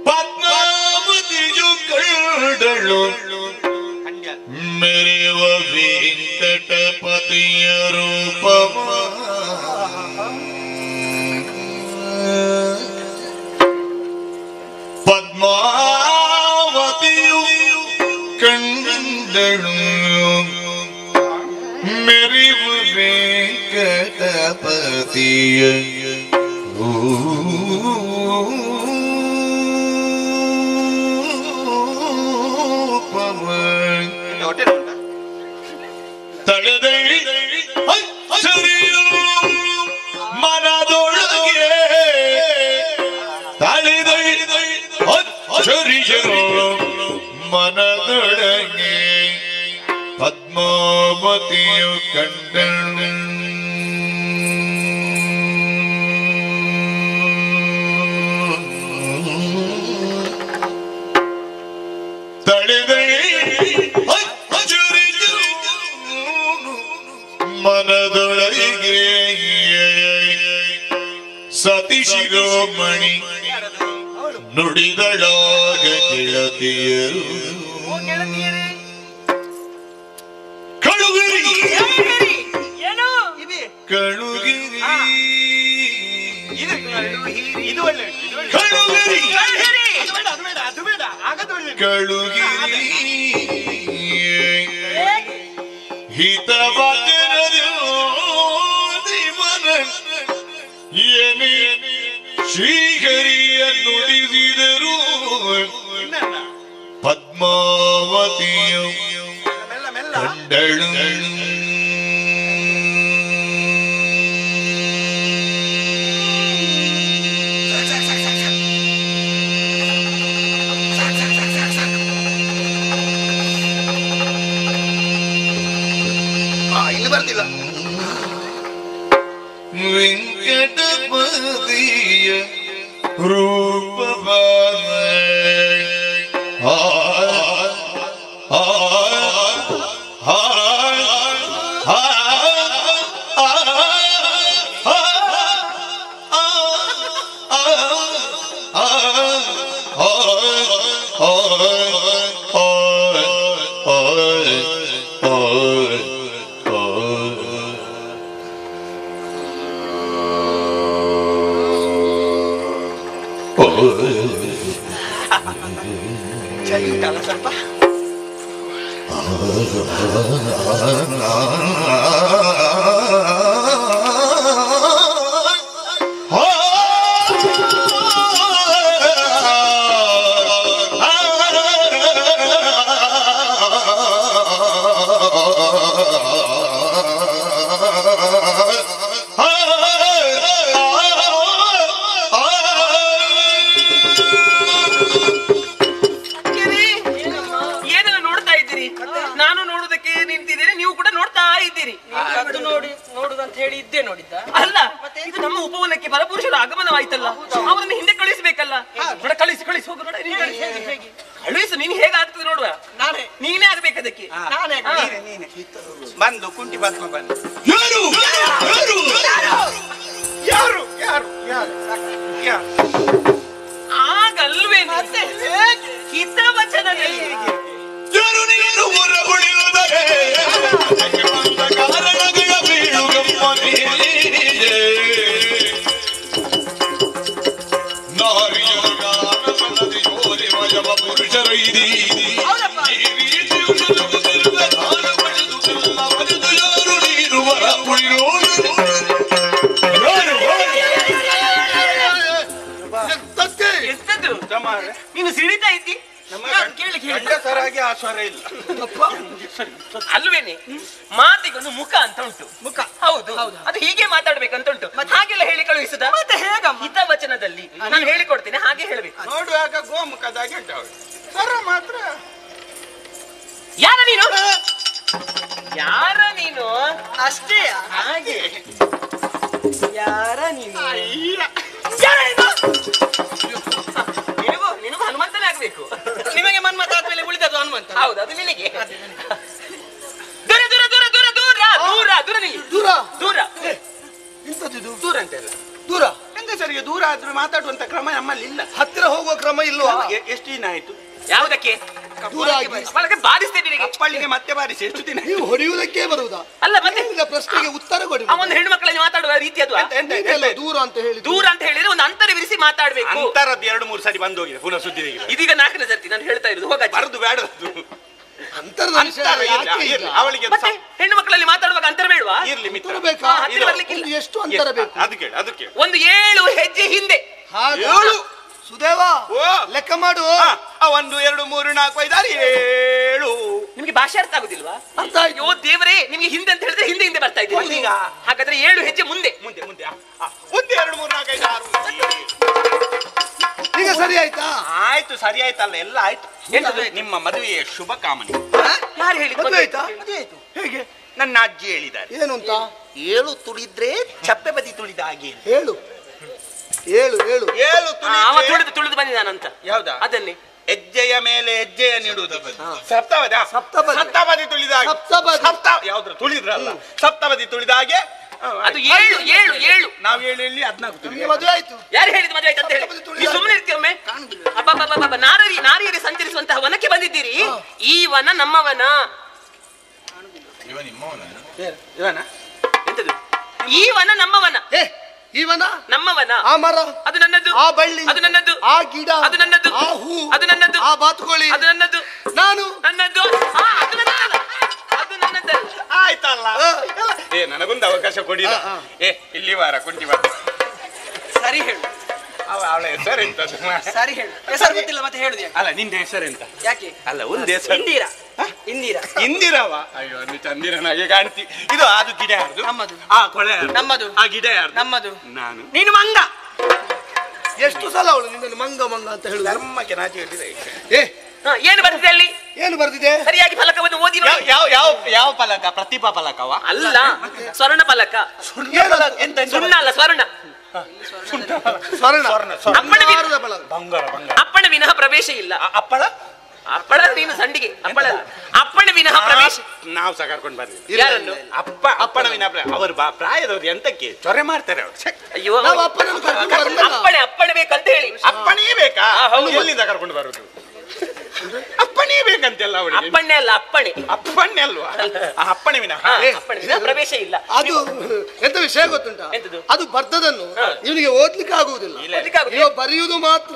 ಪದ್ಮಾವತಿಯು ಕಂಡಳು ಮೆರೆವ ವೆಂಕಟಪತಿಯ ರೂಪವ ಪದ್ಮಾವತಿಯು ಕಂಡಳು ಮೆರೆವ ವೆಂಕಟಪತಿಯ ತಳೆದಳಿ ಅಚ್ಚರಿಯು ಮನದೊಳಗೆ ತಳೆದಳಿ ಅಚ್ಚರಿಯು ಮನದೊಳಗೆ ಪದ್ಮಾವತಿಯು ಕಂಡಳು ಮನದೊಳಗೆ ಸತಿ ಶಿರೋಮಣಿ ನುಡಿದಳಾಗ ಗೆಳತಿಯರು ಕಳುಗಿರಿ ಏನು ಕಳುಗಿರಿ ಕಳುಗಿರಿ ಕಳುಗಿರಿ ಹಿತವಚನದು ಏನೇ ಶ್ರೀಹರಿಯ ನುಡಿಸಿದರು ಪದ್ಮಾವತಿಯು ಕಂಡಳು ಇಲ್ಲಿ ಬರ್ತಿಲ್ಲ. ವೆಂಕಟಪತಿಯ ರೂಪವ ಚಳಿ ಉಂಟಲ್ಲ ಸ್ವಲ್ಪ. ಹೇಳಿ ಇದ್ದೇ ನೋಡಿದ್ದ ಅಲ್ಲ. ಇದು ನಮ್ಮ ಉಪವನಕ್ಕೆ ಪರಪುರುಷರ ಆಗಮನವಾಯ್ತಲ್ಲ, ಅವರನ್ನು ಹಿಂದೆ ಕಳಿಸಬೇಕಲ್ಲ. ನೋಡ ಕಳಿಸಿ ಕಳಿಸಿ ಹೋಗು. ನೋಡ ಕಳಿಸು. ನೀನು ಹೇಗಾಗ್ತದೆ ನೋಡುವ. ನೀನೇ ಆಗ್ಬೇಕು ಅದಕ್ಕೆ. ನೀನೆ ಬಂದು ಕುಂಟಿ ಪದ್ಮ ಬಂದು ಆಗಲ್ವೇ ಹಿತವಚನದಲ್ಲಿ ನೀನು ಸಿಡಿತಾ ಇದ್ದಿ. ಗಂಡಸರಾಗಿ ಆ ಸ್ವರ ಇಲ್ಲ ಅಲ್ವೇನೆ. ಮಾತಿಗೊಂದು ಮುಖ ಅಂತ ಉಂಟು. ಮುಖ ಹೌದು, ಅದು ಹೀಗೆ ಮಾತಾಡ್ಬೇಕಂತ ಉಂಟು. ಹಾಗೆಲ್ಲ ಹೇಳಿ ಕಳುಹಿಸುದ ಮತ್ತೆ ಹೇಗ? ಹಿತವಚನದಲ್ಲಿ ನಾನು ಹೇಳಿಕೊಡ್ತೇನೆ, ಹಾಗೆ ಹೇಳ್ಬೇಕು. ನೋಡುವಾಗ ಗೋಮುಖದಾಗಿ ಉಂಟು ಸ್ವರ ಮಾತ್ರ. ಯಾರ ನೀನು? ಯಾರ ನೀನು? ಅಷ್ಟೇ ಹಾಗೆ ಯಾರ ನೀನು? ನಿನಗೂ ಹನುಮಂತನೇ ಆಗ್ಬೇಕು. ನಿಮಗೆ ಮನ್ಮತ ಆದ್ಮೇಲೆ ಉಳಿದದ್ದು ಹನುಮಂತ. ಹೌದು, ಅದು ನಿನಗೆ. ದೂರ ದೂರ ದೂರ ದೂರ ದೂರ ದೂರ ದೂರ ನಿಲ್ಲಿ. ದೂರ ದೂರ ಇಂಥದ್ದು ದೂರ ಅಂತೆಲ್ಲ ದೂರ. ಹೆಂಗಸರಿಗೆ ದೂರ ಆದ್ರೂ ಮಾತಾಡುವಂತ ಕ್ರಮ ನಮ್ಮಲ್ಲಿ ಇಲ್ಲ. ಹತ್ತಿರ ಹೋಗುವ ಕ್ರಮ ಇಲ್ವಾ? ಎಷ್ಟು ದಿನ ಆಯ್ತು? ಯಾವುದಕ್ಕೆ ದೂರ ಆಗಿ ಅವಳಿಗೆ ಬಾರಿಸ್ತೇನೆ ನಿನಗೆ. ಅಪ್ಪಳಿಗೆ ಮತ್ತೆ ಬಾರಿಸಿ ಎಷ್ಟು ದಿನ? ನೀವು ಹೊಡೆಯುವುದಕ್ಕೆ ಬರುವುದಾ? ಅಲ್ಲ ಮತ್ತೆ ಕೇಳಿದ ಪ್ರಶ್ನೆಗೆ ಉತ್ತರ ಕೊಡಿ. ಆ ಒಂದು ಹೆಣ್ಣು ಮಕ್ಕಳಲ್ಲಿ ಮಾತಾಡುವ ರೀತಿ ಅದು. ನೀವೆಲ್ಲ ದೂರ ಅಂತ ಹೇಳಿ ದೂರ ಅಂತ ಹೇಳಿದ್ರೆ ಒಂದು ಅಂತರವಿರಿಸಿ ಮಾತಾಡ್ಬೇಕು. ಅಂತರದ್ದು 2-3 ಸರಿ ಬಂದು ಹೋಗಿದೆ, ಪುನಃ ಸುದ್ದಿ ತೆಗಿದೆ. ಇದೀಗ 4ನೇ ಸರ್ತಿ ನಾನು ಹೇಳ್ತಾ ಇರೋದು. ಹೋಗ ಬರದು ಬೇಡ ಅಂತರದ ವಿಷಯ ಯಾಕೆ ಈಗ? ಅವಳಿಗೆ ಮತ್ತೆ ಹೆಣ್ಣು ಮಕ್ಕಳಲ್ಲಿ ಮಾತಾಡುವಾಗ ಅಂತರ ಬೇಡವಾ? ಇರ್ಲಿ ಮಿತ್ರ. ಅಂತರ ಬೇಕಾ? ಹತ್ತಿರ ಬರ್ಲಿಕ್ಕಿಲ್ಲ. ಒಂದು ಎಷ್ಟು ಅಂತರ ಬೇಕು? ಅದಕ್ಕೆ ಒಂದು 7 ಹೆಜ್ಜೆ ಹಿಂದೆ. ಹಾಗೆ 7 ಸುದೇವ ಓ ಲೆಕ್ಕ ಮಾಡು. 1 2 3 4 5 6 7. ನಿಮ್ಗೆ ಭಾಷೆ ಅರ್ಥ ಆಗುದಿಲ್ವಾ? ಅರ್ಥ ಆಯ್ತು. ಅಯ್ಯೋ ದೇವರೇ, ನಿಮ್ಗೆ ಹಿಂದೆ ಅಂತ ಹೇಳಿದ್ರೆ ಹಿಂದೆ ಹಿಂದೆ ಬರ್ತಾ ಇದ್ದೀವಿ. ಈಗ ಹಾಗಾದ್ರೆ 7 ಹೆಜ್ಜೆ ಮುಂದೆ. ಮುಂದೆ 1 2 3 4 5 6. ಈಗ ಸರಿ ಆಯ್ತಾ? ಆಯ್ತು, ಸರಿ ಆಯ್ತಲ್ಲ, ಎಲ್ಲ ಆಯ್ತು. ಎಂತದು? ನಿಮ್ಮ ಮದುವೆಯ ಶುಭ ಕಾಮನೆ. ಯಾರು ಹೇಳಿದ್ರು? ಮದುವೆ ಆಯ್ತಾ? ಹೇಗೆ? ನನ್ನ ಅಜ್ಜಿ ಹೇಳಿದ್ದಾರೆ. ಏನು ಅಂತ? 7 ತುಳಿದ್ರೆ ಚಪ್ಪೆ ಬದಿ ತುಳಿದ ಹಾಗೆ. ಹೇಳು ಹೇಳು ಹೇಳು. 7 ಅವ ತುಳಿದ್ರೆ ತುಳಿದು ಬಂದಿದ್ದಾನಂತ. ಯಾವ್ದಾ? ಅದನ್ನೇ ಹೆಜ್ಜೆಯ ಮೇಲೆ ಹೆಜ್ಜೆಯ ನೀಡುವುದು. ಸಪ್ತಪದಿ. ಸಪ್ತಪದಿ. ಸಪ್ತಪದಿ ತುಳಿದ ಹಾಗೆ. ಸಪ್ತಪದಿ. ಯಾವ್ದ್ರ ತುಳಿದ್ರಲ್ಲ, ಸಪ್ತಪದಿ ತುಳಿದ ಹಾಗೆ. ಅದು 7 ನಾವು 7 ಇಲ್ಲಿ 14 ತುಳಿದ. ಮದುವೆ ಆಯ್ತು. ಯಾರು ಹೇಳಿದ್ರು ಮದುವೆ ಆಯ್ತು ಅಂತ ಹೇಳಿ? ನೀವು ಸುಮ್ಮನೆ ಇರ್ತೀವಿ ಒಮ್ಮೆ. ಅಬ್ಬಬ್ಬಬ್ಬ, ನಾರಿಯರು ಸಂಚರಿಸುವಂತಹ ವನಕ್ಕೆ ಬಂದಿದ್ದೀರಿ. ಈ ವನ ನಮ್ಮವನ. ಇವನ ಎಂತದು? ಈ ವನ ನಮ್ಮವನ. ಇವನ ನಮ್ಮವನ. ಆ ಮರ, ಅದು ನನ್ನದು. ಆ ಬಳ್ಳಿ, ಅದು ನನ್ನದು. ಆ ಗಿಡ, ಅದು ನನ್ನದು. ಆ ಹೂ, ಅದು ನನ್ನದು. ಆ ಬಾತುಕೋಳಿ, ಅದು ನನ್ನದು. ನಾನು ನನ್ನದು. ಅದು ನನ್ನದಲ್ಲ. ಅದು ನನ್ನದಲ್ಲ. ಆಯ್ತಲ್ಲ. ನನಗೊಂದು ಅವಕಾಶ ಕೊಡಿ. ಇಲ್ಲಿ ವಾರ ಕುಂಟಿ ವಾರ. ಸರಿ ಹೇಳು. ಅವಳ ಹೆಸರು ಎಂತ? ಸರಿ ಹೇಳು. ಹೆಸರು ಗೊತ್ತಿಲ್ಲ ಮತ್ತೆ ಹೇಳುದು ಯಾಕೆ? ಅಲ್ಲ, ನಿಂದ ಹೆಸರು ಎಂತ? ಯಾಕೆ? ಅಲ್ಲ, ಒಂದು ಹೆಸರು. ಇಂದಿರಾ. ಇಂದಿರಾ. ಇಂದಿರವ? ಅಯ್ಯೋ, ನೀ ಚಂದಿರನಾಗೆ ಕಾಣ್ತಿ. ಇದು ಅದು ಗಿಡ ಯಾರ್ದು? ನಮ್ಮದು. ಆ ಕೊಳೆ ಯಾರ್ದು? ನಮ್ಮದು. ಆ ಗಿಡ ಯಾರ್ದು? ನಮ್ಮದು. ನಾನು. ನೀನು ಮಂಗ. ಎಷ್ಟು ಸಲ ಅವಳು ನಿನ್ನನ್ನು ಮಂಗ ಮಂಗ ಅಂತ ಹೇಳುದು? ಧರ್ಮಕ್ಕೆ ನಾಚಿ ಹೇಳಿದೆ. ಏನು ಬರ್ತಿದೆ ಅಲ್ಲಿ? ಏನು ಬರ್ತಿದೆ? ಸರಿಯಾಗಿ ಫಲಕವನ್ನು ಓದಿ ನೋಡಿ. ಯಾವ ಫಲಕ? ಪ್ರತಿಭಾ ಫಲಕವ? ಅಲ್ಲ, ಸ್ವರ್ಣ ಫಲಕ. ಎಂತ? ಸುಣ್ಣ ಅಲ್ಲ, ಸ್ವರ್ಣ. ಸ್ವರ್ಣ. ಬಂಗಾರ. ಅಪ್ಪಣ ವಿನಃ ಪ್ರವೇಶ ಇಲ್ಲ. ಅಪ್ಪಳ? ಅಪ್ಪಳ ನೀನು ಸಂಡಿಗೆ. ಅಪ್ಪಳ ಅಪ್ಪಣ ವಿನಃ ಪ್ರವೇಶ. ನಾವು ಸಹ ಕರ್ಕೊಂಡು ಬರ್ಲಿ. ಯಾರನ್ನು? ಅಪ್ಪಣ ವಿನಃ ಅವರು ಪ್ರಾಯದವ್ರು ಎಂತಕ್ಕೆ ಚೊರೆ ಮಾಡ್ತಾರೆ ಅವರು. ಅಯ್ಯೋ, ನಾವು ಅಪ್ಪನನ್ನು ಕರ್ಕೊಂಡು ಬರಲಿಲ್ಲ. ಅಪ್ಪಣೆ ಬೇಕಂತ ಹೇಳಿ. ಅಪ್ಪಣೇ ಬೇಕಾ? ಹೌದು. ಎಲ್ಲಿಂದ ಕರ್ಕೊಂಡು ಬರುದು? ಅಪ್ಪಣೆ ಬೇಕಂತೆಲ್ಲ ಅವಳಿಗೆ. ಅಪ್ಪಣ್ಣೆ ಅಲ್ಲ, ಅಪ್ಪಣೆ. ಅಪ್ಪಣೆ ಅಲ್ವಾ? ಅಪ್ಪಣೆ ವಿನ ಅಪ್ಪಣೆ ವಿನ ಪ್ರವೇಶ ಇಲ್ಲ. ಅದು ಎಂತ ವಿಷಯ ಗೊತ್ತುಂಟಾ? ಎಂತದು? ಅದು ಬರ್ದದನ್ನು ಇವನಿಗೆ ಓದ್ಲಿಕ್ಕೆ ಆಗುವುದಿಲ್ಲ, ನೀವು ಬರೆಯುವುದು ಮಾತ್ರ.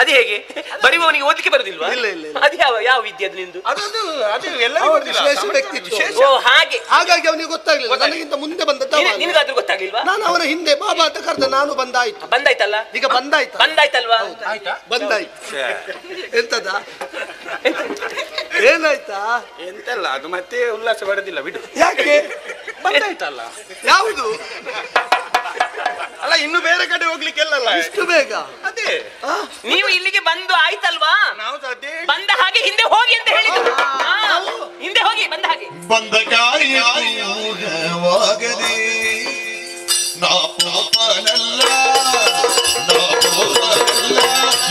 ಅದು ಹೇಗೆ? ಬರೆಯುವವನಿಗೆ ಓದ್ಲಿಕ್ಕೆ ಬರುದಿಲ್ವಾ? ಇಲ್ಲ ಇಲ್ಲ ಇಲ್ಲ. ಅದು ಯಾವ ವಿದ್ಯೆ ಅದು ನಿಂದು? ಅದು ಎಲ್ಲರಿಗೂ ಗೊತ್ತಿಲ್ಲ. ವಿಶೇಷ ವ್ಯಕ್ತಿತ್ವ. ಓ ಹಾಗೆ. ಹಾಗಾಗಿ ಅವನಿಗೆ ಗೊತ್ತಾಗ್ಲಿಲ್ಲ, ನನಗಿಂತ ಮುಂದೆ ಬಂದದ್ದ. ನಿನಗಾದ್ರೂ ಗೊತ್ತಾಗ್ಲಿಲ್ವಾ? ನಾನು ಅವನ ಹಿಂದೆ ಬಾಬಾ ಅಂತ ಕರೆದ, ನಾನು ಬಂದಾಯ್ತು. ಬಂದಾಯ್ತಲ್ಲ ಈಗ ಬಂದಾಯ್ತು. ಬಂದಾಯ್ತಲ್ವಾ? ಬಂದಾಯ್ತು. ಎಂತದ ಏನಾಯ್ತಾ? ಎಂತಲ್ಲ ಅದು ಮತ್ತೆ ಉಲ್ಲಾಸ ಬರೋದಿಲ್ಲ ಬಿಡು. ಯಾಕೆ? ಬಂದಾಯ್ತಲ್ಲ. ಯಾವುದು? ಅಲ್ಲ ಇನ್ನು ಬೇರೆ ಕಡೆ ಹೋಗ್ಲಿಕ್ಕೆಲ್ಲ ಇಷ್ಟು ಬೇಗ? ಅದೇ ನೀವು ಇಲ್ಲಿಗೆ ಬಂದು ಆಯ್ತಲ್ವಾ? ನಾವು ಅದೇ ಬಂದ ಹಾಗೆ ಹಿಂದೆ ಹೋಗಿ ಅಂತ ಹೇಳಿದ್ರು. ಹಿಂದೆ ಹೋಗಿ, ಬಂದ ಹಾಗೆ. ಬಂದ ಕಾರ್ಯವಾಗದೆ ನಾ ಪೋಪನಲ್ಲ, ನಾ ಪೋಪನಲ್ಲ,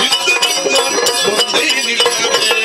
ಇಂದು ಮುಂದೆ ನಿಲ್ಲದೆ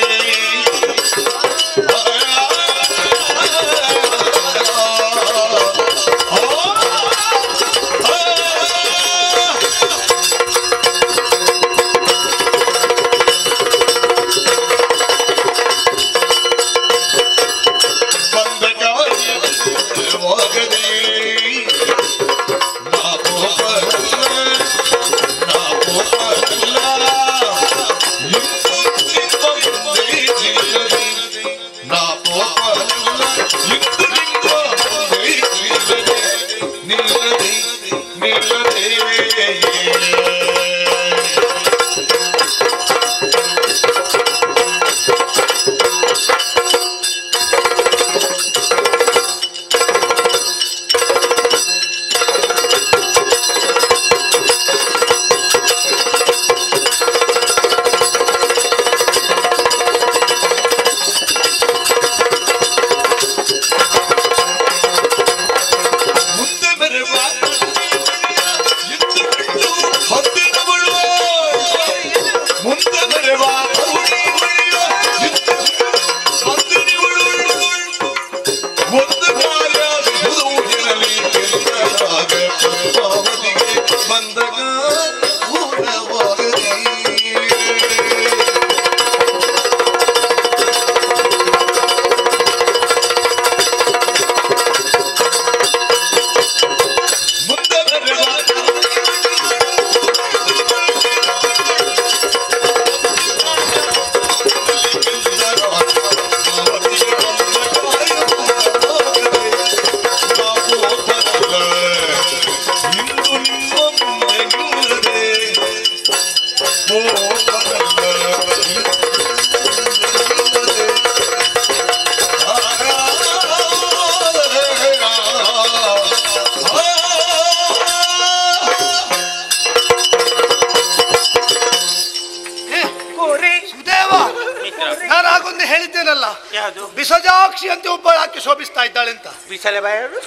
ವಿಸಜಾಕ್ಷಿ ಅಂತ ಒಬ್ಬ ಆಕೆ ಶೋಭಿಸ್ತಾ ಇದ್ದಾಳೆ ಅಂತ. ಬಿಸಲೆ ಬಾಯರು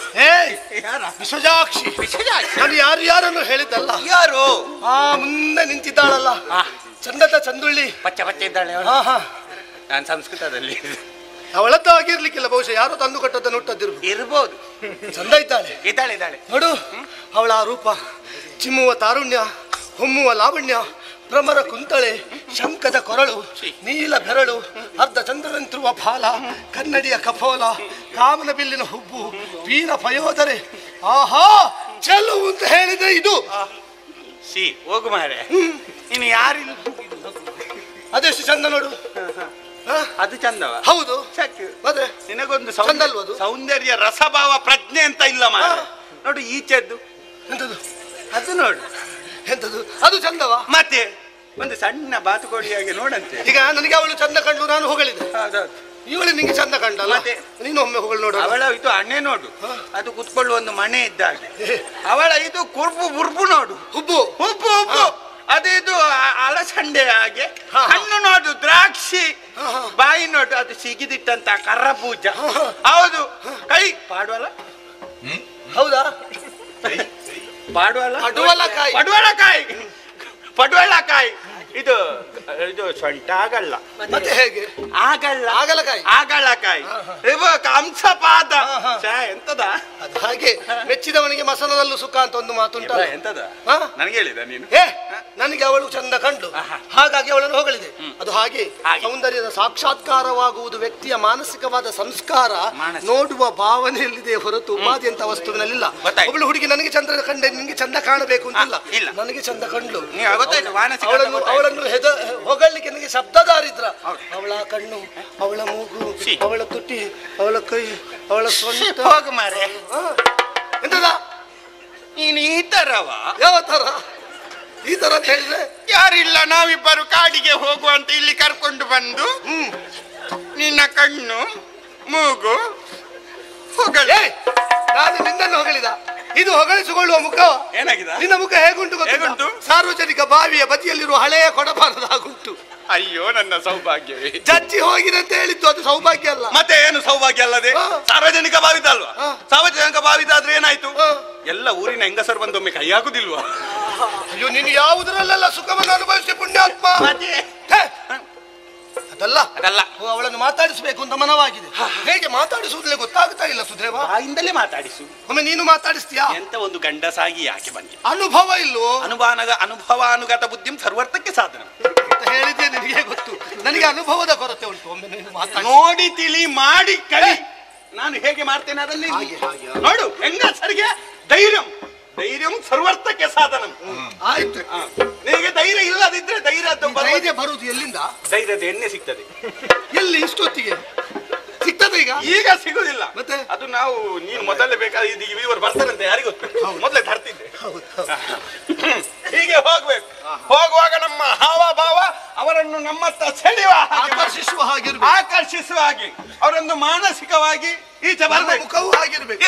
ವಿಸಜಾಕ್ಷಿ. ನಾನು ಯಾರನ್ನು ಹೇಳಿದ್ದಲ್ಲ. ಯಾರು? ಮುಂದೆ ನಿಂತಿದ್ದಾಳಲ್ಲ, ಚಂದದ ಚಂದುಳ್ಳಿ, ಪಚ್ಚ ಪಚ್ಚ ಇದ್ದಾಳೆ. ನಾನು ಸಂಸ್ಕೃತದಲ್ಲಿ ಅವಳದ್ದು ಆಗಿರ್ಲಿಕ್ಕಿಲ್ಲ, ಬಹುಶಃ ಯಾರೋ ತಂದು ಕೊಟ್ಟದ್ದನ್ನು ಇರ್ಬೋದು. ಚಂದ ಇದ್ದಾಳೆ. ಇದ್ದಾಳೆ ನೋಡು ಅವಳ ರೂಪ, ಚಿಮ್ಮುವ ತಾರುಣ್ಯ, ಹೊಮ್ಮುವ ಲಾವಣ್ಯ, ಭ್ರಮರ ಕುಂತಳೆ, ಶಂಕದ ಕೊರಳು, ನೀಲ ಬೆರಳು, ಅರ್ಧ ಚಂದ್ರನಂತಿರುವ ಫಾಲ, ಕನ್ನಡಿಯ ಕಫೋಲ, ಕಾಮನ ಬಿಲ್ಲಿನ ಹುಬ್ಬು, ವೀರ ಪಯೋಧರೆ, ಆಹಾ ಚೆಲ್ಲು ಅಂತ ಹೇಳಿದ್ರೆ ಇದು. ಹೋಗು ಮಾರೆ, ನೀನು ಯಾರಿಲ್ಲ. ಅದೆಷ್ಟು ಚಂದ ನೋಡು. ಅದು ಚಂದವ? ಹೌದು. ಮತ್ತೆ ನಿನಗೊಂದು ಚಂದಲ್ವದು? ಸೌಂದರ್ಯ ರಸಭಾವ ಪ್ರಜ್ಞೆ ಅಂತ ಇಲ್ಲ ಮಾರೆ. ನೋಡು ಈಚೆದ್ದು ಎಂತದು? ಅದು ನೋಡು ಎಂತದು? ಅದು ಚಂದವ? ಮತ್ತೆ ಒಂದು ಸಣ್ಣ ಬಾತುಕೋಳಿಯಾಗಿ ನೋಡಂತೆ. ಈಗ ನನಗೆ ಅವಳು ಚಂದ ಕಂಡು ನಾನು ಹೊಗಳಿದೆ, ಇವಳು ನಿಂಗೆ ಚಂದ ಕಂಡಲ್ಲ, ನೀನು ಒಮ್ಮೆ ಹೊಗಳು ನೋಡು. ಅವಳ ಇದು ಅಣ್ಣೆ ನೋಡು, ಅದು ಕುತ್ಕೊಳ್ಳುವ ಒಂದು ಮನೆ ಇದ್ದಾಗೆ. ಅವಳ ಇದು ಕುರ್ಬು ಬುರ್ಬು ನೋಡು, ಹುಬ್ಬು ಹುಬ್ಬು ಹುಬ್ಬು, ಅದು ಇದು ಅಲಸಂಡೆ ಹಾಗೆ. ಹಣ್ಣು ನೋಡು ದ್ರಾಕ್ಷಿ, ಬಾಯಿ ನೋಡು ಅದು ಸಿಗಿದಿಟ್ಟಂತ ಕರ್ರಬೂಜ. ಹೌದು, ಕೈ ಪಾಡುವಲ್ಲ. ಹೌದಾ? ಪಾಡುವಲ್ಲ, ಪಡುವಲಕಾಯಿ, ಪಡುವಲಕಾಯಿ, ಪಡುವಲಕಾಯಿ ಇದು ಸೊಂಟ ಆಗಲ್ಲ. ಮತ್ತೆ ಹೇಗೆ? ಆಗಲ್ಲ. ಆಗಲಕಾಯಿ. ಆಗಲಕಾಯಿ. ಕಂಸಪಾದ. ಎಂತದ ಅದು ಹಾಗೆ ಮೆಚ್ಚಿದವನಿಗೆ ಮಸನದಲ್ಲೂ ಸುಖ ಅಂತ ಒಂದು ಮಾತುಂಟ. ಎಂತದ ಹಾ? ನನಗೆ ಹೇಳಿದ ನೀನು? ನನಗೆ ಅವಳು ಚಂದ ಕಂಡು ಹಾಗಾಗಿ ಅವಳನ್ನು ಹೊಗಳಿದೆ. ಅದು ಹಾಗೆ ಸೌಂದರ್ಯದ ಸಾಕ್ಷಾತ್ಕಾರವಾಗುವುದು ವ್ಯಕ್ತಿಯ ಮಾನಸಿಕವಾದ ಸಂಸ್ಕಾರ, ನೋಡುವ ಭಾವನೆಯಲ್ಲಿದೆ ಹೊರತು ಉಪಾಧಿ ಅಂತ ವಸ್ತುವಿನಲ್ಲಿಲ್ಲ. ಅವಳು ಹುಡುಗಿ ನನಗೆ ಚಂದ ಕಂಡೆ ನಿನ್ಗೆ ಚಂದ ಕಾಣಬೇಕು ಅಂತಿಲ್ಲ, ನನಗೆ ಚಂದ ಕಂಡು ಅವಳನ್ನು ಹೊಗಳಲಿಕ್ಕೆ ನನಗೆ ಶಬ್ದ ದಾರಿದ್ರ. ಅವಳ ಕಣ್ಣು, ಅವಳ ಮೂಗು, ಅವಳ ತುಟಿ, ಅವಳ ಕೈ, ಅವಳ ಸೊಂಟ. ಹೋಗ ಮಾರೆ. ಎಂತದ ನೀನು ಈ ತರವ? ಯಾವ ತರ? ಈ ತರ ಅಂತ ಹೇಳಿದ್ರೆ ಯಾರಿಲ್ಲ, ನಾವಿಬ್ಬರು ಕಾಡಿಗೆ ಹೋಗುವಂತ ಇಲ್ಲಿ ಕರ್ಕೊಂಡು ಬಂದು ನಿನ್ನ ಕಣ್ಣು ಮೂಗು ಹೊಗಳೇ. ನಾನು ನಿನ್ನನ್ನು ಹೊಗಳಿದ, ಇದು ಹೊಗಳಿಸಿಕೊಳ್ಳುವ ಮುಖ. ಏನಾಗಿದೆ? ನಿನ್ನ ಮುಖ ಹೇಗುಂಟು ಗೊತ್ತುಂಟು? ಸಾರ್ವಜನಿಕ ಬಾವಿಯ ಬದಿಯಲ್ಲಿರುವ ಹಳೆಯ ಕೊಡಬಾರದಾಗುಂಟು. ಅಯ್ಯೋ ನನ್ನ ಸೌಭಾಗ್ಯವೇ. ಜಜ್ಜಿ ಹೋಗಿದೆ ಅಂತ ಹೇಳಿದ್ದು, ಅದು ಸೌಭಾಗ್ಯ ಅಲ್ಲ. ಮತ್ತೆ ಏನು ಸೌಭಾಗ್ಯ ಅಲ್ಲದೆ? ಸಾರ್ವಜನಿಕ ಬಾವಿದ ಅಲ್ವಾ? ಸಾರ್ವಜನಿಕ ಬಾವಿದ ಆದ್ರೆ ಏನಾಯ್ತು? ಎಲ್ಲ ಊರಿನ ಹೆಂಗಸರು ಬಂದೊಮ್ಮೆ ಕೈ ಹಾಕುದಿಲ್ವಾ? ಅಯ್ಯೋ, ನೀನು ಯಾವುದರಲ್ಲೆಲ್ಲ ಸುಖವನ್ನು ಅನುಭವಿಸಿ ಪುಣ್ಯಾತ್ಮ. ಅದಲ್ಲ ಅದಲ್ಲ. ಅವಳನ್ನು ಮಾತಾಡಿಸಬೇಕು ಅಂತ ಮನವಾಗಿದೆ. ಹೇಗೆ ಮಾತಾಡಿಸುವುದಲ್ಲೇ ಗೊತ್ತಾಗ್ತಾ ಇಲ್ಲ ಸುದೇವ. ಬಾಯಿಂದಲೇ ಮಾತಾಡಿಸು. ಒಮ್ಮೆ ನೀನು ಮಾತಾಡಿಸ್ತೀಯಾ? ಎಂತ ಒಂದು ಗಂಡಸಾಗಿ ಯಾಕೆ ಬಂದಿ? ಅನುಭವ ಇಲ್ವೋ? ಅನುಭವಾನುಗತ ಬುದ್ಧಿಂ ಸರ್ವರ್ಥಕ್ಕೆ ಸಾಧನ ಹೇಳಿದ್ದೆ, ನಿನಗೆ ಗೊತ್ತು. ನನಗೆ ಅನುಭವದ ಕೊರತೆ ಉಂಟು. ಒಮ್ಮೆ ನೀನು ಮಾತಾಡಿ ನೋಡಿ ತಿಳಿ ಮಾಡಿ ಕಲಿ. ನಾನು ಹೇಗೆ ಮಾಡ್ತೇನೆ ಅದನ್ನೇ ನೋಡು. ಹೆಂಗಸರಿಗೆ ಧೈರ್ಯಂ ಸರ್ವರ್ಥಕ್ಕೆ ಸಾಧನ. ಆಯ್ತು, ನಿನಗೆ ಧೈರ್ಯ ಇಲ್ಲದಿದ್ರೆ ಧೈರ್ಯ ಬರುವುದು ಎಲ್ಲಿಂದ? ಧೈರ್ಯದ ಎಣ್ಣೆ ಸಿಗ್ತದೆ. ಎಲ್ಲಿ ಇಷ್ಟೊತ್ತಿಗೆ ಸಿಗ್ತದೆ? ಈಗ ಸಿಗುದಿಲ್ಲ. ಮತ್ತೆ ಅದು ನೀನು ಮೊದಲೇ ಬೇಕಾದ್ರೆ ಇವರು ಬರ್ತಾರಂತೆ ಯಾರಿಗೂ ಮೊದಲೇ ತರ್ತಿದ್ದೆ. ಹೀಗೆ ಹೋಗ್ಬೇಕು. ಹೋಗುವಾಗ ನಮ್ಮ ಹಾವಭಾವ ಅವರನ್ನು ನಮ್ಮತ್ತ ಸೆಳೆಯುವ ಆಕರ್ಷಿಸುವ ಹಾಗೆ ಅವರನ್ನು ಮಾನಸಿಕವಾಗಿ ಈಚೆ ಬರಬೇಕು. ಮುಖವೂ ಆಗಿರ್ಬೇಕು.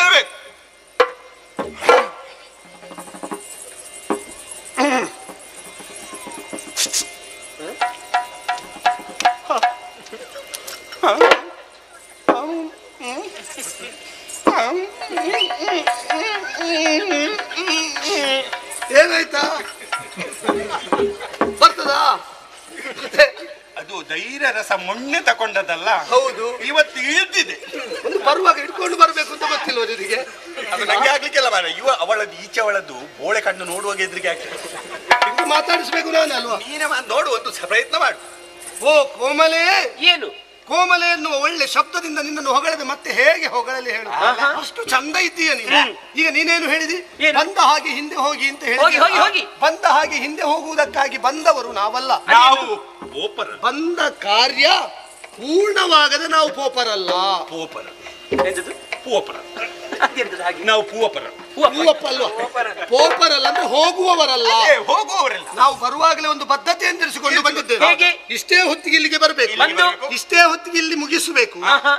ಏನಾಯ್ತಾ? ಬರ್ತದಾ? ಅದು ಧೈರ್ಯ ರಸ ಮೊನ್ನೆ ತಕೊಂಡದಲ್ಲ. ಹೌದು, ಇವತ್ತು ಇಳಿದಿದೆ. ಒಂದು ಬರುವಾಗ ಇಟ್ಕೊಂಡು ಬರ್ಬೇಕು ಅಂತ ಗೊತ್ತಿಲ್ವ ನಿನಗೆ? ಅದು ನಂಗೆ ಆಗ್ಲಿಕ್ಕೆಲ್ಲ ಮಾರ. ಅವಳದ್ದು ಈಚೆ ಅವಳದ್ದು ಬೋಳೆ ಕಣ್ಣು ನೋಡುವಾಗ ಎದುರಿಗೆ ಆಗ್ತದೆ. ಮಾತಾಡಿಸ್ಬೇಕು ನಾನು ಅಲ್ವಾ? ನೀನೇ ನೋಡು, ಒಂದು ಪ್ರಯತ್ನ ಮಾಡು. ಓ ಕೋಮಲೆ, ಏನು ಕೋಮಲೆ ಎನ್ನುವ ಒಳ್ಳೆ ಶಬ್ದದಿಂದ ನಿನ್ನನ್ನು ಹೊಗಳದೆ ಮತ್ತೆ ಹೇಗೆ ಹೊಗಳಲಿ ಹೇಳು? ಅಷ್ಟು ಚಂದ ಇದ್ದೀಯ ನೀನು. ಈಗ ನೀನೇನು ಹೇಳಿದಿ? ಬಂದ ಹಾಗೆ ಹಿಂದೆ ಹೋಗಿ ಅಂತ ಹೇಳಿ. ಬಂದ ಹಾಗೆ ಹಿಂದೆ ಹೋಗುವುದಕ್ಕಾಗಿ ಬಂದವರು ನಾವಲ್ಲ, ನಾವು ಪೋಪರ. ಬಂದ ಕಾರ್ಯ ಪೂರ್ಣವಾಗದೆ ನಾವು ಪೋಪರಲ್ಲ. ಪೋಪರ ಪೋಪರ ನಾವು ಪೂವಪರ. ಪೋಪರಲ್ಲ ಅಂದ್ರೆ ಹೋಗುವವರಲ್ಲ. ಹೋಗುವವರಲ್ಲ. ನಾವು ಬರುವಾಗಲೇ ಒಂದು ಬದ್ಧತೆಯನ್ನು ತಿಳಿಸಿಕೊಂಡು ಬಂದಿದ್ದೇವೆ. ಇಷ್ಟೇ ಹೊತ್ತಿಗೆ ಇಲ್ಲಿಗೆ ಬರಬೇಕು, ಇಷ್ಟೇ ಹೊತ್ತಿಗೆ ಇಲ್ಲಿ ಮುಗಿಸಬೇಕು,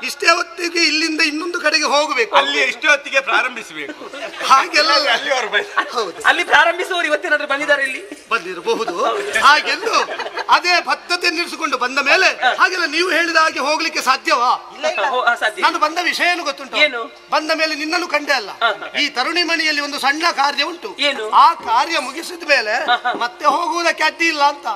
ಇಷ್ಟೇ ಹೊತ್ತಿಗೆ ಇಲ್ಲಿಂದ ಇನ್ನೊಂದು ಕಡೆಗೆ ಹೋಗಬೇಕು, ಅಲ್ಲಿ ಇಷ್ಟೇ ಹೊತ್ತಿಗೆ ಪ್ರಾರಂಭಿಸಬೇಕು. ಹಾಗೆಲ್ಲ ಅಲ್ಲಿ ಪ್ರಾರಂಭಿಸುವವರು ಇವತ್ತೇನಾದ್ರೂ ಬಂದಿದ್ದಾರೆ? ಇಲ್ಲಿ ಬಂದಿರಬಹುದು. ಹಾಗೆಂದು ಅದೇ ಬದ್ಧತೆ ನಿಲ್ಲಿಸಿಕೊಂಡು ಬಂದ ಮೇಲೆ ಹಾಗೆಲ್ಲ ನೀವು ಹೇಳಿದ ಹಾಗೆ ಹೋಗ್ಲಿಕ್ಕೆ ಸಾಧ್ಯವಾ? ನಾನು ಬಂದ ವಿಷಯ ಏನು ಗೊತ್ತುಂಟು? ಬಂದ ಮೇಲೆ ನಿನ್ನನ್ನು ಕಂಡೆ ಅಲ್ಲ, ಈ ತರುಣಿ ಮಣಿಯಲ್ಲಿ ಒಂದು ಸಣ್ಣ ಕಾರ್ಯ ಉಂಟು. ಆ ಕಾರ್ಯ ಮುಗಿಸಿದ ಮೇಲೆ ಮತ್ತೆ ಹೋಗುವುದಕ್ಕೆ ಅಡ್ಡಿ ಇಲ್ಲ ಅಂತ.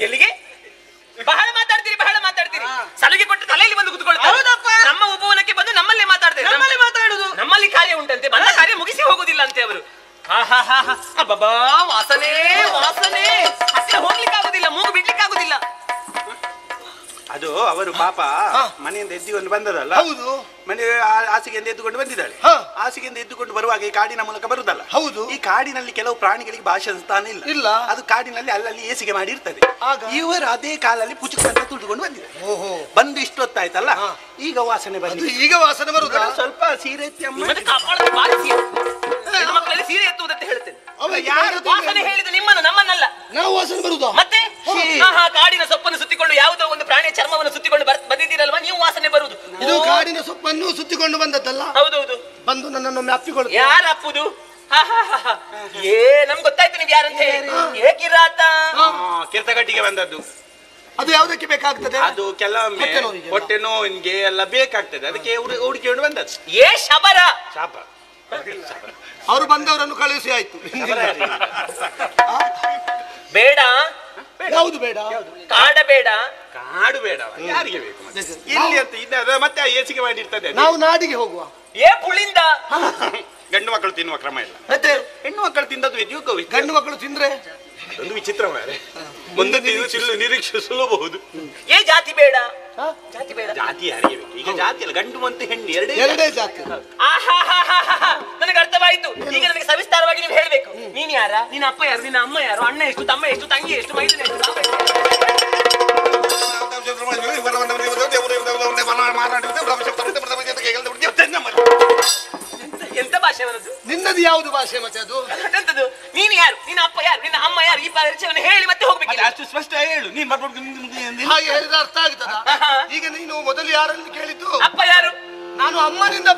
ಎಲ್ಲಿಗೆ? ಬಹಳ ಮಾತಾಡ್ತೀರಿ. ಸಲಹೆ ಕೊಟ್ಟು ತಲೆಯಲ್ಲಿ ಬಂದು ಕುತ್ಕೊಳ್ತಾರೆ. ನಮ್ಮ ಉಪವನಕ್ಕೆ ಬಂದು ನಮ್ಮಲ್ಲೇ ಮಾತಾಡ್ತಾರೆ. ನಮ್ಮಲ್ಲಿ ಕಾರ್ಯ ಉಂಟಂತೆ, ಬಂದ ಕಾರ್ಯ ಮುಗಿಸಿ ಹೋಗುದಿಲ್ಲ ಅಂತೆ ಅವರು. ಅಬ್ಬಬ್ಬಾ, ವಾಸನೆ ಹತ್ತಿರ ಹೋಗ್ಲಿಕ್ಕೆ ಆಗುದಿಲ್ಲ, ಮೂಗು ಬಿಡ್ಲಿಕ್ಕೆ ಆಗುದಿಲ್ಲ. ಅದು ಅವರು ಪಾಪ ಮನೆಯಿಂದ ಎದ್ದುಕೊಂಡು ಬಂದದಲ್ಲ. ಹೌದು. ಮನೆ ಹಾಸಿಗೆಯಿಂದ ಎದ್ದುಕೊಂಡು ಬಂದಿದ್ದಾಳೆ. ಹಾಸಿಗೆಯಿಂದ ಎದ್ದುಕೊಂಡು ಬರುವಾಗ ಈ ಕಾಡಿನ ಮೂಲಕ ಬರುದಲ್ಲ. ಹೌದು. ಈ ಕಾಡಿನಲ್ಲಿ ಕೆಲವು ಪ್ರಾಣಿಗಳಿಗೆ ಭಾಷಾ ಸ್ಥಾನ ಇಲ್ಲ. ಅದು ಕಾಡಿನಲ್ಲಿ ಅಲ್ಲಲ್ಲಿ ಏಸಿಗೆ ಮಾಡಿ ಇರ್ತದೆ. ಇವರು ಅದೇ ಕಾಲಲ್ಲಿ ಪುಚುಕಂತ ತುಳಿದುಕೊಂಡು ಬಂದಿದ್ದಾರೆ. ಬಂದು ಇಷ್ಟೊತ್ತಾಯ್ತಲ್ಲ, ಈಗ ವಾಸನೆ ಬಂದು ಈಗ ವಾಸನೆ ಬರುದ. ಸ್ವಲ್ಪ ಸೀರೆ ಎತ್ತಿ ಅಮ್ಮ. ಮಕ್ಕಳಲ್ಲಿ ಸೀರೆ ಎತ್ತುವುದಂತ ಹೇಳ್ತೇನೆ. ಯಾರು ವಾಸನೆ ಹೇಳಿದ ನಿಮ್ಮನ್ನು, ನಮ್ಮನ್ನಲ್ಲ. ನಾವು ವಾಸನೆ ಬರುದಾ? ಮತ್ತೆ ಕಾಡಿನ ಸೊಪ್ಪನ್ನು ಸುತ್ತಿಕೊಂಡು ಯಾವುದೋ ಒಂದು ಪ್ರಾಣಿಯ ಚರ್ಮವನ್ನು ಸುತ್ತಿಕೊಂಡು ಬಂದಿದ್ದೀರಲ್ವಾ, ನೀವು ವಾಸನೆ ಬರುವುದು. ಇದು ಕಾಡಿನ ಸೊಪ್ಪನ್ನು ಸುತ್ತಿಕೊಂಡು ಬಂದದ್ದಲ್ಲ. ಹೌದೌದು. ಬಂದು ನನ್ನನ್ನು ಅಪ್ಪಿಕೊಳ್ಳು. ಯಾರು ಅಪ್ಪುದು? ನಮ್ಗೆ ಗೊತ್ತಾಯ್ತು ನೀವು ಯಾರಂತ ಹೇಳಿ. ಏಕಿರಾತ ಕಿರ್ತಗಟ್ಟಿಗೆ ಬಂದದ್ದು. ಅದು ಯಾವುದಕ್ಕೆ ಬೇಕಾಗ್ತದೆ? ಅದು ಕೆಲವೊಮ್ಮೆ ಹೊಟ್ಟೆ ನೋವಿಗೆ ಎಲ್ಲ ಬೇಕಾಗ್ತದೆ, ಅದಕ್ಕೆ ಹುಡುಕಿಕೊಂಡು ಬಂದದ್ದು. ಏ ಶಬರ ಶಾಪ. ಅವರು ಬಂದವರನ್ನು ಕಳುಹಿಸಿ ಆಯ್ತು. ಬೇಡ. ಯಾವುದು ಬೇಡ? ಕಾಡ ಬೇಡ. ಕಾಡು ಬೇಡ, ಯಾರಿಗೆ ಬೇಕು ಇಲ್ಲಿ ಅಂತ ಇದ್ದ ಮತ್ತೆ ಏಸಿಗೆ ಮಾಡಿರ್ತದೆ. ನಾವು ನಾಡಿಗೆ ಹೋಗುವ. ಏ ಪುಳಿಂದ. ಗಂಡು ಮಕ್ಕಳು ತಿನ್ನುವ ಕ್ರಮ ಇಲ್ಲ, ಮತ್ತೆ ಹೆಣ್ಣು ಮಕ್ಕಳು ತಿಂದದ್ದು ಎದ್ಯುಕೋ. ಗಂಡು ಮಕ್ಕಳು ತಿಂದ್ರೆ ಒಂದು ವಿಚಿತ್ರ ಮಾರೆ, ಒಂದು ನಿರೀಕ್ಷಿಸಲೂಬಹುದು. ಏ ಜಾತಿ ಬೇಡ. ಜಾತಿ ಬೇಡ. ಜಾತಿ ಯಾರಿಗೆ ಬೇಕು? ಈಗ ಜಾತಿ ಅಲ್ಲ, ಗಂಡು ಮತ್ತು ಹೆಣ್ಣು ಎರಡೇ ಜಾತಿ. ನನಗೆ ಅರ್ಥವಾಯ್ತು. ಈಗ ನನಗೆ ಸವಿಸ್ತಾರವಾಗಿ ನೀವು ಹೇಳ್ಬೇಕು. ನೀನ್ ಯಾರ? ನಿನ್ನ ಅಪ್ಪ ಯಾರು? ನಿನ್ನ ಅಮ್ಮ ಯಾರು? ಅಣ್ಣ ಎಷ್ಟು? ತಮ್ಮ ಎಷ್ಟು? ತಂಗಿ ಎಷ್ಟು? ಮೈದನ ಎಷ್ಟು? ಎಂತ ಭಾಷೆ ಅವನದ್ದು? ನಿನ್ನದು ಯಾವುದು ಭಾಷೆ ಮತ್ತೆ ಅದು? ಎಂತದ್ದು? ನೀನು ಯಾರು? ನಿನ್ನ ಅಪ್ಪ ಯಾರು? ನಿನ್ನ ಅಮ್ಮ ಯಾರು? ಈ ಪರಿಚಯವನ್ನು ಹೇಳಿ ಮತ್ತೆ ಹೋಗ್ಬೇಕು. ಅಷ್ಟು ಸ್ಪಷ್ಟ ಹೇಳು. ನೀನ್ ಹಾಗೆ ಹೇಳಿದ್ರೆ ಅರ್ಥ ಆಗ್ತದ? ಈಗ ನೀನು ಮೊದಲು ಯಾರನ್ನು ಕೇಳಿದ್ದು? ಅಪ್ಪ ಯಾರು? ನಾನು ಅಮ್ಮನಿಂದ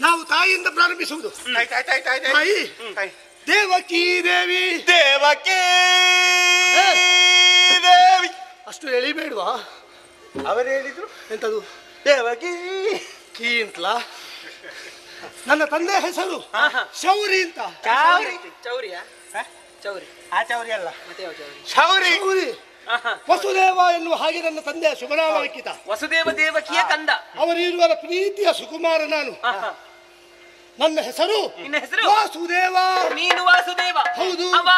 ನಾವು ತಾಯಿಯಿಂದ ಪ್ರಾರಂಭಿಸುವುದು. ತಾಯಿ ದೇವಕಿ ದೇವಿ, ದೇವಕಿ ದೇವಿ. ಅಷ್ಟು ಎಳಿಬೇಡುವಾ? ಅವರು ಹೇಳಿದ್ರು ಎಂತದು? ದೇವಕಿ ಕೀ ಅಂತಲಾ? ನನ್ನ ತಂದೆ ಹೆಸರು ಶೌರಿ ಅಂತ. ಚೌರಿಯಾ? ಚೌರಿ ಆ ಚೌರಿ ಅಲ್ಲ, ಮತ್ತೆ ಯಾವ ಚೌರಿ? ಶೌರಿ. ಶೌರಿ ವಸುದೇವ ಎನ್ನುವ ಹಾಗೆ ನನ್ನ ತಂದೆಯ ಶುಭನಾಮ ಅಂಕಿತ. ವಸುದೇವ ದೇವಕಿಯ ಕಂದ. ಅವರಿರುವರ ಪ್ರೀತಿಯ ಸುಕುಮಾರ ನಾನು. ನನ್ನ ಹೆಸರು ನಿನ್ನ ಹೆಸರು ವಾಸುದೇವ. ನೀನು ವಾಸುದೇವ? ಹೌದು. ಅವ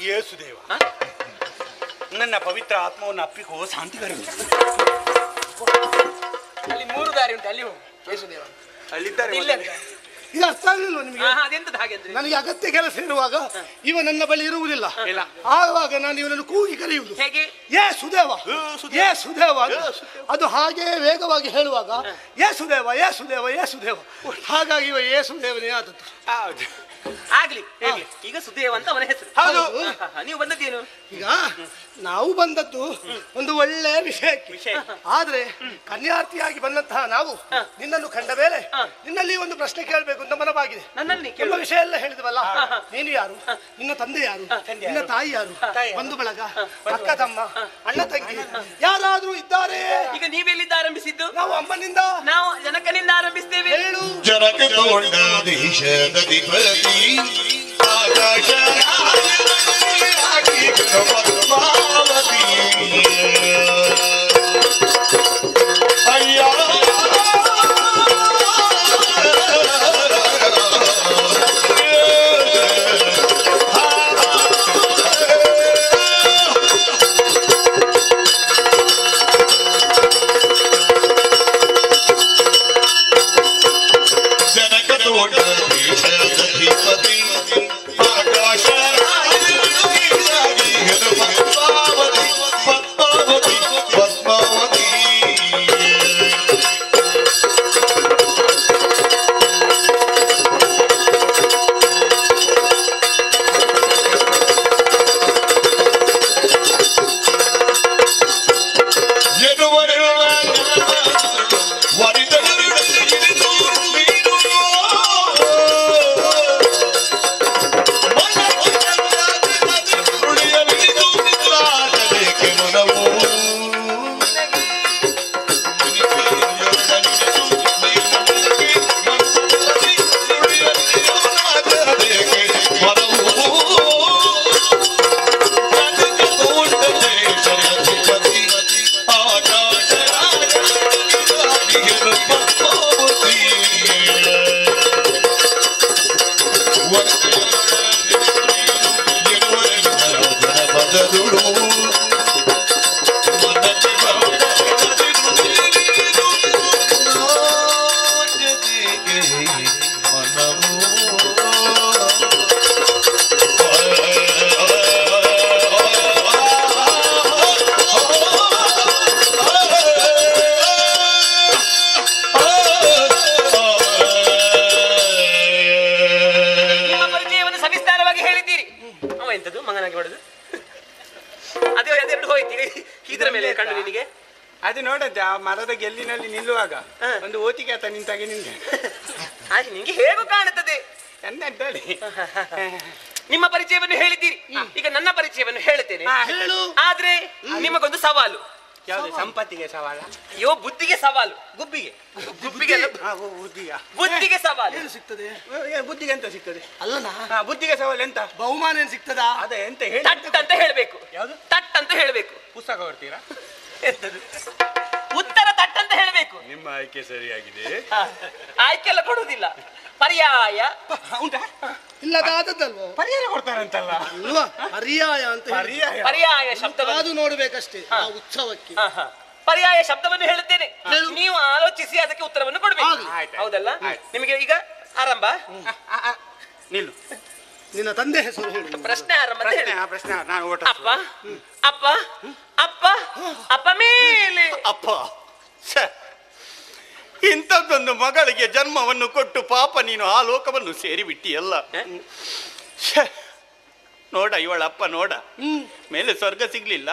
ಯೇಸುದೇವ. ನನ್ನ ಪವಿತ್ರ ಆತ್ಮವನ್ನು ಅಪ್ಪಿಕೋ ಶಾಂತಿಗರ. ಅಲ್ಲಿ 3 ದಾರಿ ಉಂಟು, ಅಲ್ಲಿ ಹೋಗು. ಯೇಸುದೇವ ಅಲ್ಲಿದ್ದಾರೆ. ಇಲ್ಲ ಅಂತ ಇದು ಅರ್ಥ ಆಗ್ಲಿಲ್ವ ನಿಮಗೆ? ಅದೆಂತದ ಹಾಗೆ ಅಂದ್ರೆ ನನಗೆ ಅಗತ್ಯ ಕೆಲಸ ಇರುವಾಗ ಇವ ನನ್ನ ಬಳಿ ಇರುವುದಿಲ್ಲ. ಆವಾಗ ನಾನು ಇವನನ್ನು ಕೂಗಿ ಕರೆಯುವುದು. ಹೇಗೆ? ಏ ಸುದೇವ, ಏ ಸುದೇವ. ಅದು ಹಾಗೆ ವೇಗವಾಗಿ ಹೇಳುವಾಗ ಏ ಸುದೇವ, ಏ ಸುದೇವ, ಏ ಸುದೇವ. ಹಾಗಾಗಿ ಇವ ಏ ಸುದೇವನೇ ಆದದ್ದು. ಆಗ್ಲಿ ಈಗ ಸುದೇವ ಅಂತ ಅವನ ಹೆಸರು. ಹೌದು. ನೀವು ಬಂದದ್ದೇನು? ಈಗ ನಾವು ಬಂದದ್ದು ಒಂದು ಒಳ್ಳೆಯ ವಿಷಯಕ್ಕೆ. ಆದ್ರೆ ಕನ್ಯಾರ್ಥಿಯಾಗಿ ಬಂದಂತಹ ನಾವು ನಿನ್ನನ್ನು ಕಂಡ ಮೇಲೆ ನಿನ್ನಲ್ಲಿ ಒಂದು ಪ್ರಶ್ನೆ ಕೇಳಬೇಕು ಅಂತ ಮನವಾಗಿದೆ. ನನ್ನಲ್ಲಿ ನಿಮ್ಮ ವಿಷಯ ಎಲ್ಲ ಹೇಳಿದ್ವಲ್ಲ, ನೀನು ಯಾರು, ನಿನ್ನ ತಂದೆ ಯಾರು, ನಿನ್ನ ತಾಯಿ ಯಾರು, ಬಂಧು ಬಳಗ, ಅಕ್ಕ ತಮ್ಮ, ಅಣ್ಣ ತಂಗಿ ಯಾರಾದ್ರೂ ಇದ್ದಾರೆ? ಈಗ ನೀವೆಲ್ಲಿಂದ ಆರಂಭಿಸಿದ್ದು? ನಾವು ಅಮ್ಮನಿಂದ, ನಾವು ಜನಕನಿಂದ ಆರಂಭಿಸ್ತೇವೆ. ಹೇಳು. ಜನಕ ತೋಂಡ ದೇಶದ ಅಧಿಪತಿ ಆಕಾಶ ಪದ್ಮಾವತಿ ಅಯ್ಯ ಅದು ನೋಡದ್ದೆ ಆ ಮರದ ಗೆಲ್ಲಿನಲ್ಲಿ ನಿಲ್ಲುವಾಗ ಒಂದು ಓತಿಗೆ ಆತ ನಿಂತಾಗೆ ನಿಂತೆ. ನಿಂಗೆ ಹೇಗೂ ಕಾಣುತ್ತದೆ. ಎಂದಡಿ ನಿಮ್ಮ ಪರಿಚಯವನ್ನು ಹೇಳಿದ್ದೀರಿ, ಈಗ ನನ್ನ ಪರಿಚಯವನ್ನು ಹೇಳುತ್ತೇನೆ. ಆದ್ರೆ ನಿಮಗೊಂದು ಸವಾಲು. ಯಾವ್ದು? ಸಂಪತ್ತಿಗೆ ಸವಾಲ? ಅಯ್ಯೋ, ಬುದ್ಧಿಗೆ ಸವಾಲು. ಗುಬ್ಬಿಗೆ? ಗುಬ್ಬಿಗೆ ಬುದ್ಧಿಗೆ ಸವಾಲು. ಏನು ಸಿಗ್ತದೆ? ಬುದ್ಧಿಗೆ ಎಂತ ಸಿಗ್ತದೆ? ಅಲ್ಲನಾ, ಬುದ್ಧಿಗೆ ಸವಾಲು ಎಂತ? ಬಹುಮಾನ ಏನ್ ಸಿಗ್ತದಾ? ಅದೇ ಎಂತ ಹೇಳಿ? ತಟ್ ಅಂತ ಹೇಳ್ಬೇಕು. ಯಾವ್ದು? ತಟ್ ಅಂತ ಹೇಳ್ಬೇಕು. ಪುಸ್ತಕ ಕೊಡ್ತೀರಾ? ಉತ್ತರ ತಟ್ ಅಂತ ಹೇಳ್ಬೇಕು. ನಿಮ್ಮ ಆಯ್ಕೆ ಸರಿಯಾಗಿದೆ. ಆಯ್ಕೆಲ್ಲ ಕೊಡುವುದಿಲ್ಲ, ಪರ್ಯಾಯ ಉಂಟಾ? ಇಲ್ಲದಾದದ್ದಲ್ವ? ಪರ್ಯಾಯ ಕೊಡ್ತಾರಂತಲ್ಲ ಅಲ್ವಾ? ಪರ್ಯಾಯ ಅಂತ ಹೇಳಿ. ಪರ್ಯಾಯ ಶಬ್ದ ಅದು ನೋಡ್ಬೇಕಷ್ಟೇ ಆ ಉತ್ಸವಕ್ಕೆ. ಪರ್ಯಾಯ ಶಬ್ದವನ್ನು ಹೇಳುತ್ತೇನೆ, ನೀವು ಆಲೋಚಿಸಿ ಅದಕ್ಕೆ ಉತ್ತರವನ್ನು ಕೊಡ್ಬೇಕು. ಹೌದಲ್ಲ? ನಿಮಗೆ ಈಗ ಆರಂಭ. ನಿಲ್ಲು. ನಿನ್ನ ತಂದೆ ಹೆಸರು ಹೇಳು. ಪ್ರಶ್ನೆ ಆರಂಭ. ಪ್ರಶ್ನೆ ನಾನು ಓಟ. ಅಪ್ಪ ಅಪ್ಪ ಅಪ್ಪ ಅಪ್ಪ ಮೇಲೆ ಅಪ್ಪ. ಇಂಥದ್ದೊಂದು ಮಗಳಿಗೆ ಜನ್ಮವನ್ನು ಕೊಟ್ಟು ಪಾಪ ನೀನು ಆ ಲೋಕವನ್ನು ಸೇರಿಬಿಟ್ಟಿಯಲ್ಲ. ನೋಡ ಇವಳಪ್ಪ, ನೋಡ ಮೇಲೆ ಸ್ವರ್ಗ ಸಿಗ್ಲಿಲ್ಲ,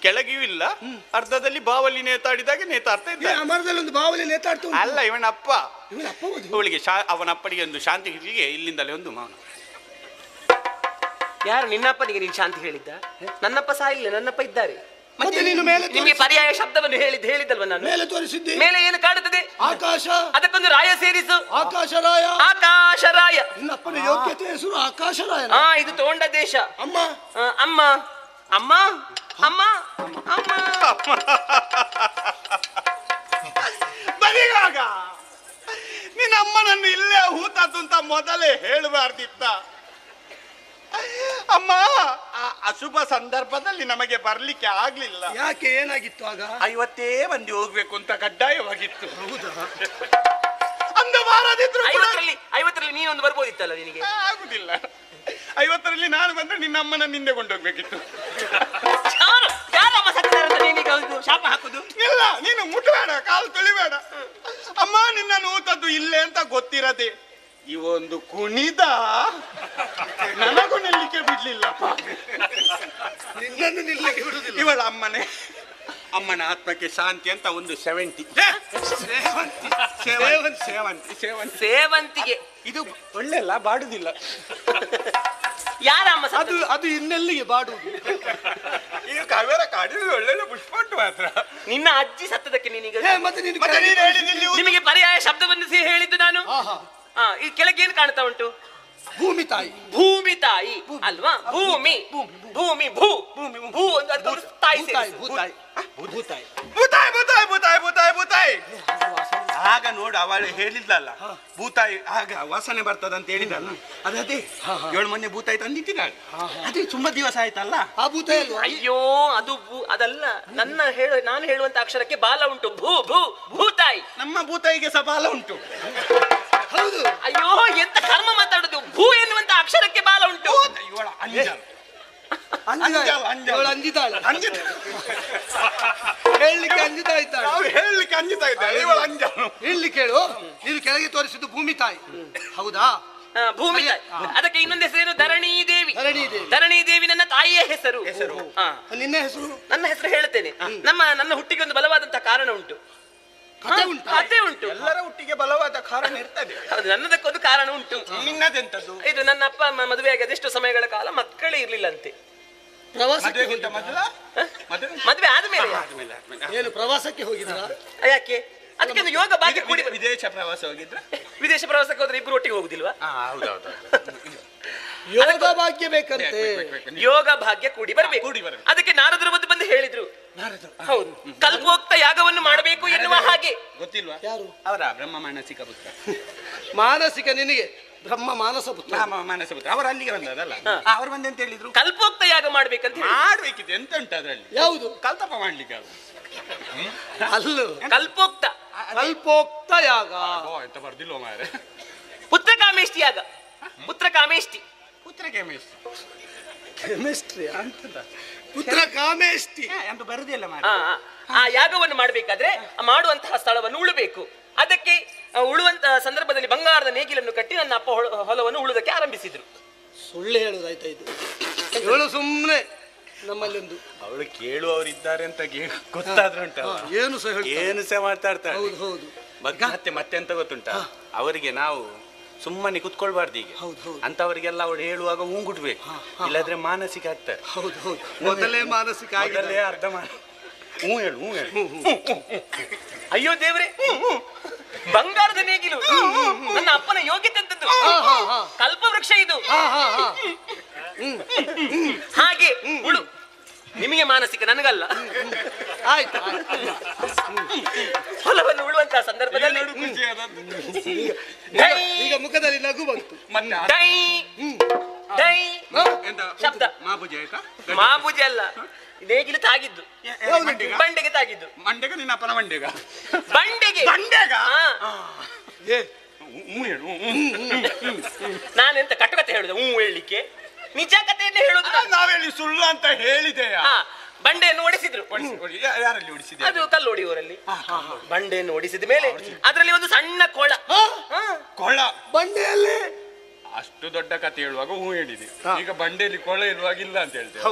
ಕೆಳಗಿಯೂ ಇಲ್ಲ, ಅರ್ಧದಲ್ಲಿ ಬಾವಲಿ ನೇತಾಡಿದಾಗ ನೇತಾಡ್ತಾ ಇದ್ದ. ಮರದಲ್ಲಿ ಒಂದು ಬಾವಲಿ ನೇತಾಡ್ತು. ಅಲ್ಲ, ಇವನಪ್ಪ. ಇವಳಿಗೆ ಅವನಪ್ಪನಿಗೆ ಒಂದು ಶಾಂತಿ ಹಿಡಿಗೆ ಇಲ್ಲಿಂದಲೇ ಒಂದು ಮೌನ. ಯಾರು? ನಿನ್ನಪ್ಪನಿಗೆ ನೀನು ಶಾಂತಿ ಹೇಳಿದ್ದ? ನನ್ನಪ್ಪ ಸಾಯಿಲ್ಲ, ನನ್ನಪ್ಪ ಇದ್ದಾರೆ. ಮತ್ತೆ ನೀನು ಮೇಲೆ ನಿಮಗೆ ಪರ್ಯಾಯ ಶಬ್ದವನ್ನು ಹೇಳಿದ್ದಲ್ವ ನಾನು? ಮೇಲೆ ತೋರಿಸಿದ್ದೆ. ಮೇಲೆ ಏನು ಕಾಣುತ್ತದೆ? ಆಕಾಶ. ಅದಕ್ಕೊಂದು ರಾಯ ಸೇರಿಸು. ಆಕಾಶರಾಯ. ಆಕಾಶರಾಯ. ನಿನ್ನಪ್ಪನ ಯೋಗ್ಯತೆ ಹೆಸರು ಆಕಾಶರಾಯ. ಇದು ತೋಂಡ ದೇಶ. ಅಮ್ಮ ಅಮ್ಮ ಅಮ್ಮ ಅಮ್ಮ ಅಮ್ಮ. ಬರೀವಾಗ ನಿನ್ನ ಅಮ್ಮನನ್ನು ಇಲ್ಲೇ ಹೂತಾತು ಅಂತ ಮೊದಲೇ ಹೇಳಬಾರ್ದಿತ್ತ? ಅಮ್ಮ, ಆ ಅಶುಭ ಸಂದರ್ಭದಲ್ಲಿ ನಮಗೆ ಬರ್ಲಿಕ್ಕೆ ಆಗ್ಲಿಲ್ಲ. ಯಾಕೆ? ಏನಾಗಿತ್ತು ಆಗ? 50 ಮಂದಿ ಹೋಗ್ಬೇಕು ಅಂತ ಕಡ್ಡಾಯವಾಗಿತ್ತು. ಹೌದಾ? ಒಂದು ಬಾರದಿದ್ರು 50ರಲ್ಲಿ ನೀನೊಂದು ಬರ್ಬೋದಿತ್ತಲ್ಲ ನಿನಗೆ. ಆಗುದಿಲ್ಲ. 50ರಲ್ಲಿ ನಾನು ಬಂದ್ರೆ ನಿನ್ನ ಅಮ್ಮನ ನಿಂದೆ ಕೊಂಡೋಗ್ಬೇಕಿತ್ತು. ಯಾರಮ್ಮ ಸತ್ತಿದಾರಂತ ನೀನೀಗ ಶಾಪ ಹಾಕುದು? ಇಲ್ಲ, ನೀನು ಮುಟ್ಟಬೇಡ, ಕಾಲು ತೊಳಿಬೇಡ. ಅಮ್ಮ ನಿನ್ನನ್ನು ಊತದ್ದು ಇಲ್ಲೇ ಅಂತ ಗೊತ್ತಿರದೆ ಇವೊಂದು ಕುಣಿದ ನನಗೂ ನಿಲ್ಲಿಕ್ಕೆ ಬಿಡ್ಲಿಲ್ಲಪ್ಪ. ನಿನ್ನನ್ನು ನಿಲ್ಲಿಕ್ಕೆ ಬಿಡುದಿಲ್ಲ. ಇವಳ ಅಮ್ಮನ ಆತ್ಮಕ್ಕೆ ಶಾಂತಿ ಅಂತ ಒಂದು 70 ಸೇವಂತಿಗೆ. ಇದು ಒಳ್ಳೆಲ್ಲ ಬಾಡುದಿಲ್ಲ. ಯಾರಮ್ಮ ಅದು ಇನ್ನೆಲ್ಲಿಗೆ ಬಾಡುವುದು? ಈಗ ಕಾವೇರ ಕಾಡಿನ ಒಳ್ಳೆ ಪುಷ್ಪ ಉಂಟು ಮಾತ್ರ. ನಿನ್ನ ಅಜ್ಜಿ ಸತ್ತದಕ್ಕೆ ನೀನೀಗ ಮತ್ತೆ ನೀನು ನಿಮಗೆ ಪರ್ಯಾಯ ಶಬ್ದವನ್ನು ಹೇಳಿದ್ದು ನಾನು. ಈ ಕೆಳಗೆ ಏನ್ ಕಾಣ್ತಾ ಉಂಟು? ಭೂಮಿ ತಾಯಿ. ಭೂಮಿ ತಾಯಿ ಅಲ್ವಾ? ಭೂಮಿ ಭೂಮಿ ಭೂ ಭೂ ತಾಯಿ. ಆಗ ನೋಡು ಅವಳು ಹೇಳಿದ್ಲಲ್ಲ ಭೂತಾಯಿ, ಆಗ ವಾಸನೆ ಬರ್ತದಂತ ಹೇಳಿದಲ್ಲ, ಅದೇ 7 ಮೊನ್ನೆ ಭೂತಾಯಿ ತಂದಿಟ್ಟಿದ್ದಾಳೆ. ಅದೇ ತುಂಬಾ ದಿವಸ ಆಯ್ತಲ್ಲ ಆ ಭೂತಾಯಿ ಅಲ್ವಾ? ಅಯ್ಯೋ ಅದು ಅದಲ್ಲ. ನಾನು ಹೇಳುವಂತ ಅಕ್ಷರಕ್ಕೆ ಬಾಲ ಉಂಟು. ಭೂ ಭೂ ಭೂತಾಯಿ. ನಮ್ಮ ಭೂತಾಯಿಗೆ ಸಹ ಬಾಲ ಉಂಟು. ಹೌದು. ಅಯ್ಯೋ ಎಂತ ಕರ್ಮ ಮಾತಾಡುದು. ಭೂ ಎನ್ನುವಂತ ಅಕ್ಷರಕ್ಕೆ ಬಾಲ ಉಂಟು. ಅಂಜಿತಾಳೆ. ಹೇಳಲಿಕ್ಕೆ ಅಂಜಿತಾ ಇದ್ದಾಳೆ. ಹೇಳಲಿಕ್ಕೆ ಅಂಜಿತಾ ಇದ್ದಾಳೆ. ಹೇಳಿ ಕೇಳು, ನೀನು ಕೆಳಗೆ ತೋರಿಸಿದ್ದು ಭೂಮಿ ತಾಯಿ ಹೌದಾ? ಭೂಮಿ ತಾಯಿ. ಅದಕ್ಕೆ ಇನ್ನೊಂದು ಹೆಸರೇನು? ಧರಣಿ ದೇವಿ. ಧರಣಿ ದೇವಿ ನನ್ನ ತಾಯಿಯ ಹೆಸರು. ನಿನ್ನ ಹೆಸರು? ನನ್ನ ಹೆಸರು ಹೇಳ್ತೇನೆ. ನನ್ನ ಹುಟ್ಟಿಗೆ ಒಂದು ಬಲವಾದಂತಹ ಕಾರಣ ಉಂಟು. ಕಥೆ ಉಂಟು. ಎಲ್ಲರ ಹುಟ್ಟಿಗೆ ಬಲವಾದ ಕಾರಣ ಇರ್ತದೆ. ಹೌದು, ನನ್ನದಕ್ಕೊಂದು ಕಾರಣ ಉಂಟು. ನಿನ್ನದೆಂತದ್ದು? ಇದು ನನ್ನ ಅಪ್ಪ ಅಮ್ಮ ಮದುವೆಯಾಗಿ ಅದೆಷ್ಟು ಸಮಯಗಳ ಕಾಲ ಮಕ್ಕಳೇ ಇರ್ಲಿಲ್ಲಂತೆ. ಮದುವೆ ಆದ್ಮೇಲೆ ಏನು ಪ್ರವಾಸಕ್ಕೆ ಹೋಗಿದ್ರ? ಯಾಕೆ? ಅದಕ್ಕೆ ಯೋಗ ಭಾಗ್ಯ ಕೂಡಿ. ವಿದೇಶ ಪ್ರವಾಸ ಹೋಗಿದ್ರ? ವಿದೇಶ ಪ್ರವಾಸಕ್ಕೆ ಹೋದ್ರೆ ಇಬ್ರು ಒಟ್ಟಿಗೆ ಹೋಗುದಿಲ್ವಾ? ಹೌದೌದು. ಯೋಗ ಭಾಗ್ಯ ಬೇಕಂತೆ. ಯೋಗ ಭಾಗ್ಯ ಕೂಡಿ ಬರಬೇಕು. ಅದಕ್ಕೆ ನಾರದರು ಬಂದು ಹೇಳಿದ್ರು. ಹೌದು, ಕಲ್ಪೋಕ್ತ ಯಾಗವನ್ನು ಮಾಡಬೇಕು ಎನ್ನುವ ಹಾಗೆ. ಗೊತ್ತಿಲ್ವಾ? ಯಾರು? ಅವರ ಬ್ರಹ್ಮ ಮಾನಸಿಕ ಪುತ್ರ. ಮಾನಸಿಕ ನಿನಗೆ ಬ್ರಹ್ಮ ಮಾನಸ ಪುತ್ರ. ಮಾನಸ ಪುತ್ರ ಅವರು ಅಲ್ಲಿಗೆ ಬಂದದಲ್ಲ. ಅವ್ರು ಬಂದೆ ಅಂತ ಹೇಳಿದ್ರು. ಕಲ್ಪೋಕ್ತ ಯಾಗ ಮಾಡ್ಬೇಕಂತ ಮಾಡ್ಬೇಕಿದೆ. ಎಂತ ಉಂಟು ಅದರಲ್ಲಿ? ಯಾವುದು? ಕಲ್ತಪ ಮಾಡ್ಲಿಕ್ಕೆ ಅದು ಅಲ್ಲೂ ಕಲ್ಪೋಕ್ತ ಯಾಗ ಎಂತ ಬರ್ದಿಲ್ವ ಮಾರೆ. ಪುತ್ರ ಕಾಮೇಷ್ಟಿ ಯಾಗ. ಪುತ್ರ ಕಾಮೇಷ್ಟಿ. ಕೆಮಿಸ್ಟ್ರಿ ಅಂತ ಪುತ್ರ ಕಾಮೇಷ್ಟಿ ಅಂತ ಬರುದಿಲ್ಲ ಮಾರೆ. ಆ ಯಾಗವನ್ನು ಮಾಡ್ಬೇಕಾದ್ರೆ ಮಾಡುವಂತಹ ಸ್ಥಳವನ್ನು ಉಳಬೇಕು. ಅದಕ್ಕೆ ಉಳುವಂತಹ ಸಂದರ್ಭದಲ್ಲಿ ಬಂಗಾರದ ನೇಗಿಲನ್ನು ಕಟ್ಟಿ ನನ್ನ ಅಪ್ಪ ಹೊಲವನ್ನು ಉಳುವುದಕ್ಕೆ ಆರಂಭಿಸಿದ್ರು. ಸುಳ್ಳು ಹೇಳುವುದಾಯ್ತಾ ಇದು? ಹೇಳು ಸುಮ್ಮನೆ. ನಮ್ಮಲ್ಲಿ ಒಂದು ಅವಳು ಕೇಳುವವರಿದ್ದಾರೆ ಅಂತ ಗೊತ್ತಾದ್ರೆ ಉಂಟ ಏನು ಸಹ ಮಾತಾಡ್ತಾರೆ. ಹೌದು ಹೌದು. ಮತ್ತೆ ಎಂತ ಗೊತ್ತುಂಟ, ಅವರಿಗೆ ನಾವು ಸುಮ್ಮನೆ ಕುತ್ಕೊಳ್ಬಾರ್ದು ಈಗ. ಅಂತವರಿಗೆಲ್ಲ ಅವಳು ಹೇಳುವಾಗ ಹೂಂಗುಡ್ಬೇಕು, ಇಲ್ಲಾದ್ರೆ ಮಾನಸಿಕ ಆಗ್ತಾರೆ. ಹೌದು ಹೌದು. ಮೊದಲೇ ಮಾನಸಿಕ ಆಗಲೇ ಅರ್ಧ ಹೂ ಹೇಳು. ಅಯ್ಯೋ ದೇವ್ರೆ, ಬಂಗಾರದ ನೇಗಿಲು ನನ್ನ ಅಪ್ಪನ ಯೋಗ್ಯತೆ ಅಂತದ್ದು. ಕಲ್ಪವೃಕ್ಷ ಇದು. ಹಾಗೆ ಉಳು. ನಿಮಗೆ ಮಾನಸಿಕ, ನನಗಲ್ಲ. ಆಯ್ತು. ಹೊಲವನ್ನು ಉಳುವಂತಹ ಸಂದರ್ಭದಲ್ಲಿ ಈಗ ಮುಖದಲ್ಲಿ ನಗು ಬಂತು. ಡೈ ಡೈ ಶಬ್ದ. ಮಾಬೂಜಿ ಅಲ್ಲ, ನೇಗಿಲು ತಾಗಿದ್ದು. ಬಂಡೆಗೆ ತಾಗಿದ್ದು. ಮಂಡೆಗ ನಿನ್ನ ಅಪ್ಪನ ಮಂಡೆಗ. ಬಂಡೆಗೆ. ನಾನೆಂತ ಕಟ್ಟುಕತೆ ಹೇಳುದು? ಹೇಳಲಿಕ್ಕೆ ನಿಜ ಕಥೆಯನ್ನೇ ಹೇಳುದು. ನಾವೇಳಿ ಸುಳ್ಳು ಅಂತ ಹೇಳಿದೆಯಾ? ಬಂಡೆಯನ್ನು ಓಡಿಸಿದ್ರು. ಯಾರಲ್ಲಿ ಓಡಿಸಿದೆ? ಅದು ಕಲ್ಲೋಡಿಯವರಲ್ಲಿ. ಬಂಡೆಯನ್ನು ಓಡಿಸಿದ ಮೇಲೆ ಅದರಲ್ಲಿ ಒಂದು ಸಣ್ಣ ಕೊಳ. ಕೊಳ ಬಂಡೆಯಲ್ಲಿ ಅಷ್ಟು ದೊಡ್ಡ ಕಥೆ ಹೇಳುವಾಗ ಹೇಳಿದೆ. ಈಗ ಬಂಡೆಯಲ್ಲಿ ಕೊಳ ಇರುವಾಗಿಲ್ಲ ಅಂತ ಹೇಳ್ತೇವೆ.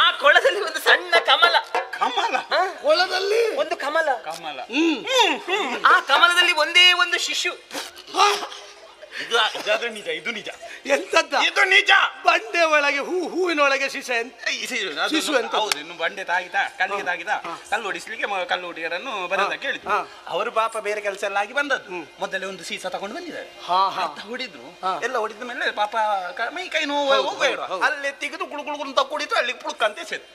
ಆ ಕೊಳದಲ್ಲಿ ಒಂದು ಸಣ್ಣ ಕಮಲ. ಕಮಲ? ಕೊಳದಲ್ಲಿ ಒಂದು ಕಮಲ. ಕಮಲ. ಆ ಕಮಲದಲ್ಲಿ ಒಂದೇ ಒಂದು ಶಿಶು. ಇದು ನಿಜ. ಇದು ನಿಜ. ಎಂತದ್ದ? ಇದು ನಿಜ. ಬಂಡೆ ಒಳಗೆ ಹೂವಿನೊಳಗೆ ಶಿಶು ಎಂತ? ಹೌದು. ಇನ್ನು ಬಂಡೆ ತಾಗಿದ, ಕಲ್ಲಿಗೆ ತಾಗಿದ, ಕಲ್ಲು ಹೊಡಿಸ್ಲಿಕ್ಕೆ ಕಲ್ಲು ಹೊಡಿಗರನ್ನು ಬರೋದಕ್ಕೆ ಹೇಳಿದ್ರು. ಅವರು ಪಾಪ ಬೇರೆ ಕೆಲಸ ಎಲ್ಲ ಆಗಿ ಬಂದದ್ದು. ಮೊದಲೇ ಒಂದು ಸೀಸ ತಗೊಂಡು ಬಂದಿದ್ದಾರೆ. ಹೊಡಿದ್ರು. ಎಲ್ಲ ಹೊಡಿದ ಮೇಲೆ ಪಾಪ ಮೈ ಕೈ ನೋವು ಅಲ್ಲೇ ತೆಗೆದು ಗುಳುಗುಳು ಅಂತ ಕುಡಿತು. ಅಲ್ಲಿ ಪುಳುಕಂತೆ ಸೇರಿ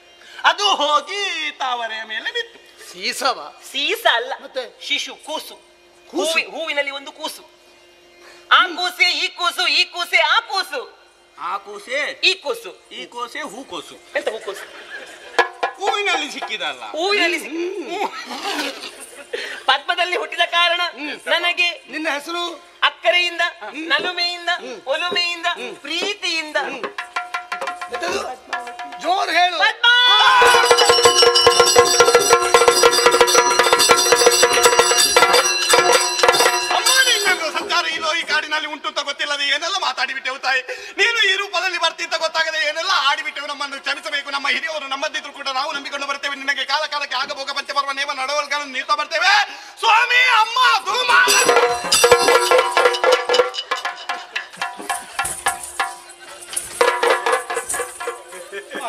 ಅದು ಹೋಗಿ ತಾವರೆಯ ಮೇಲೆ ಬಿತ್ತು. ಸೀಸವ? ಸೀಸ ಅಲ್ಲ, ಮತ್ತೆ ಶಿಶು, ಕೂಸು. ಹೂವಿನಲ್ಲಿ ಒಂದು ಕೂಸು. ಆ ಕೂಸೆ ಈ ಕೂಸು, ಈ ಕೂಸೆ ಆ ಕೂಸು. ಆ ಕೂಸೆ ಈ ಕೂಸು. ಈ ಕೋಸೆ ಹೂಕೋಸು. ಎಂತ ಹೂಕೋಸು? ಹೂವಿನಲ್ಲಿ ಸಿಕ್ಕಿದಲ್ಲ. ಹೂವಿನಲ್ಲಿ ಪದ್ಮದಲ್ಲಿ ಹುಟ್ಟಿದ ಕಾರಣ ನನಗೆ ನಿನ್ನ ಹೆಸರು ಅಕ್ಕರೆಯಿಂದ, ನಲುಮೆಯಿಂದ, ಒಲುಮೆಯಿಂದ, ಪ್ರೀತಿಯಿಂದ ಜೋರ್ ಹೇಳು. ಪದ್ಮ. ಸಂಚಾರ ಇಲ್ಲೋ ಈ ಕಾಡಿನಲ್ಲಿ ಉಂಟು ಅಂತ ಗೊತ್ತಿಲ್ಲದೆ ಏನೆಲ್ಲ ಮಾತಾಡಿಬಿಟ್ಟೆವು ತಾಯಿ. ನೀನು ಈ ರೂಪದಲ್ಲಿ ಬರ್ತಿದ್ದ ಗೊತ್ತಾಗದೆ ಏನೆಲ್ಲ ಆಡಿಬಿಟ್ಟೆವು. ನಮ್ಮನ್ನು ಕ್ಷಮಿಸಬೇಕು. ನಮ್ಮ ಹಿರಿಯವರು ನಮ್ಮದಿದ್ರು ಕೂಡ ನಾವು ನಂಬಿಕೊಂಡು ಬರ್ತೇವೆ. ನಿನಗೆ ಕಾಲ ಕಾಲಕ್ಕೆ ಆಗಬೋಗ ಪಂಚಪರ್ವ ನೇಮ ನಡವಳಿಕೆಗಳನ್ನು ನೀಡ್ತಾ ಬರ್ತೇವೆ. ಸ್ವಾಮಿ, ಅಮ್ಮ, ಧೂಮ.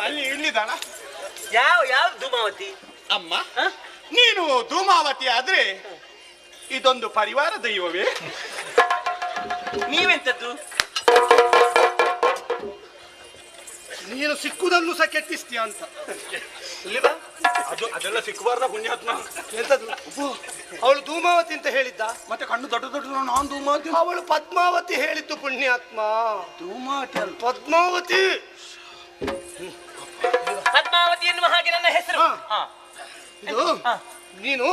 ಅಲ್ಲಿ ಇಲ್ಲಿದ್ದಾಳ ಯಾವ ಧೂಮಾವತಿ ಅಮ್ಮ. ನೀನು ಧೂಮಾವತಿ ಆದ್ರೆ ಇದೊಂದು ಪರಿವಾರ ದೈವವೇ? ನೀವೆಂತದ್ದು? ನೀನು ಸಿಕ್ಕುದನ್ನು ಸಹ ಕೆಟ್ಟಿಸ್ತೀಯ ಅಂತ. ಅದೆಲ್ಲ ಸಿಕ್ಕಬಾರ್ದ ಪುಣ್ಯಾತ್ಮ. ಎಂತದ್ದು? ಅವಳು ಧೂಮಾವತಿ ಅಂತ ಹೇಳಿದ್ದ. ಮತ್ತೆ ಕಣ್ಣು ದೊಡ್ಡ ದೊಡ್ಡ ನಾನು ಧೂಮಾವತಿ. ಅವಳು ಪದ್ಮಾವತಿ ಹೇಳಿದ್ದು ಪುಣ್ಯಾತ್ಮ. ಧೂಮಾವತಿ ಅಲ್ಲ, ಪದ್ಮಾವತಿ. ಪದ್ಮಾವತಿ ಎನ್ನುವ ಹಾಗೆ ನನ್ನ ಹೆಸರು. ಇದು ನೀನು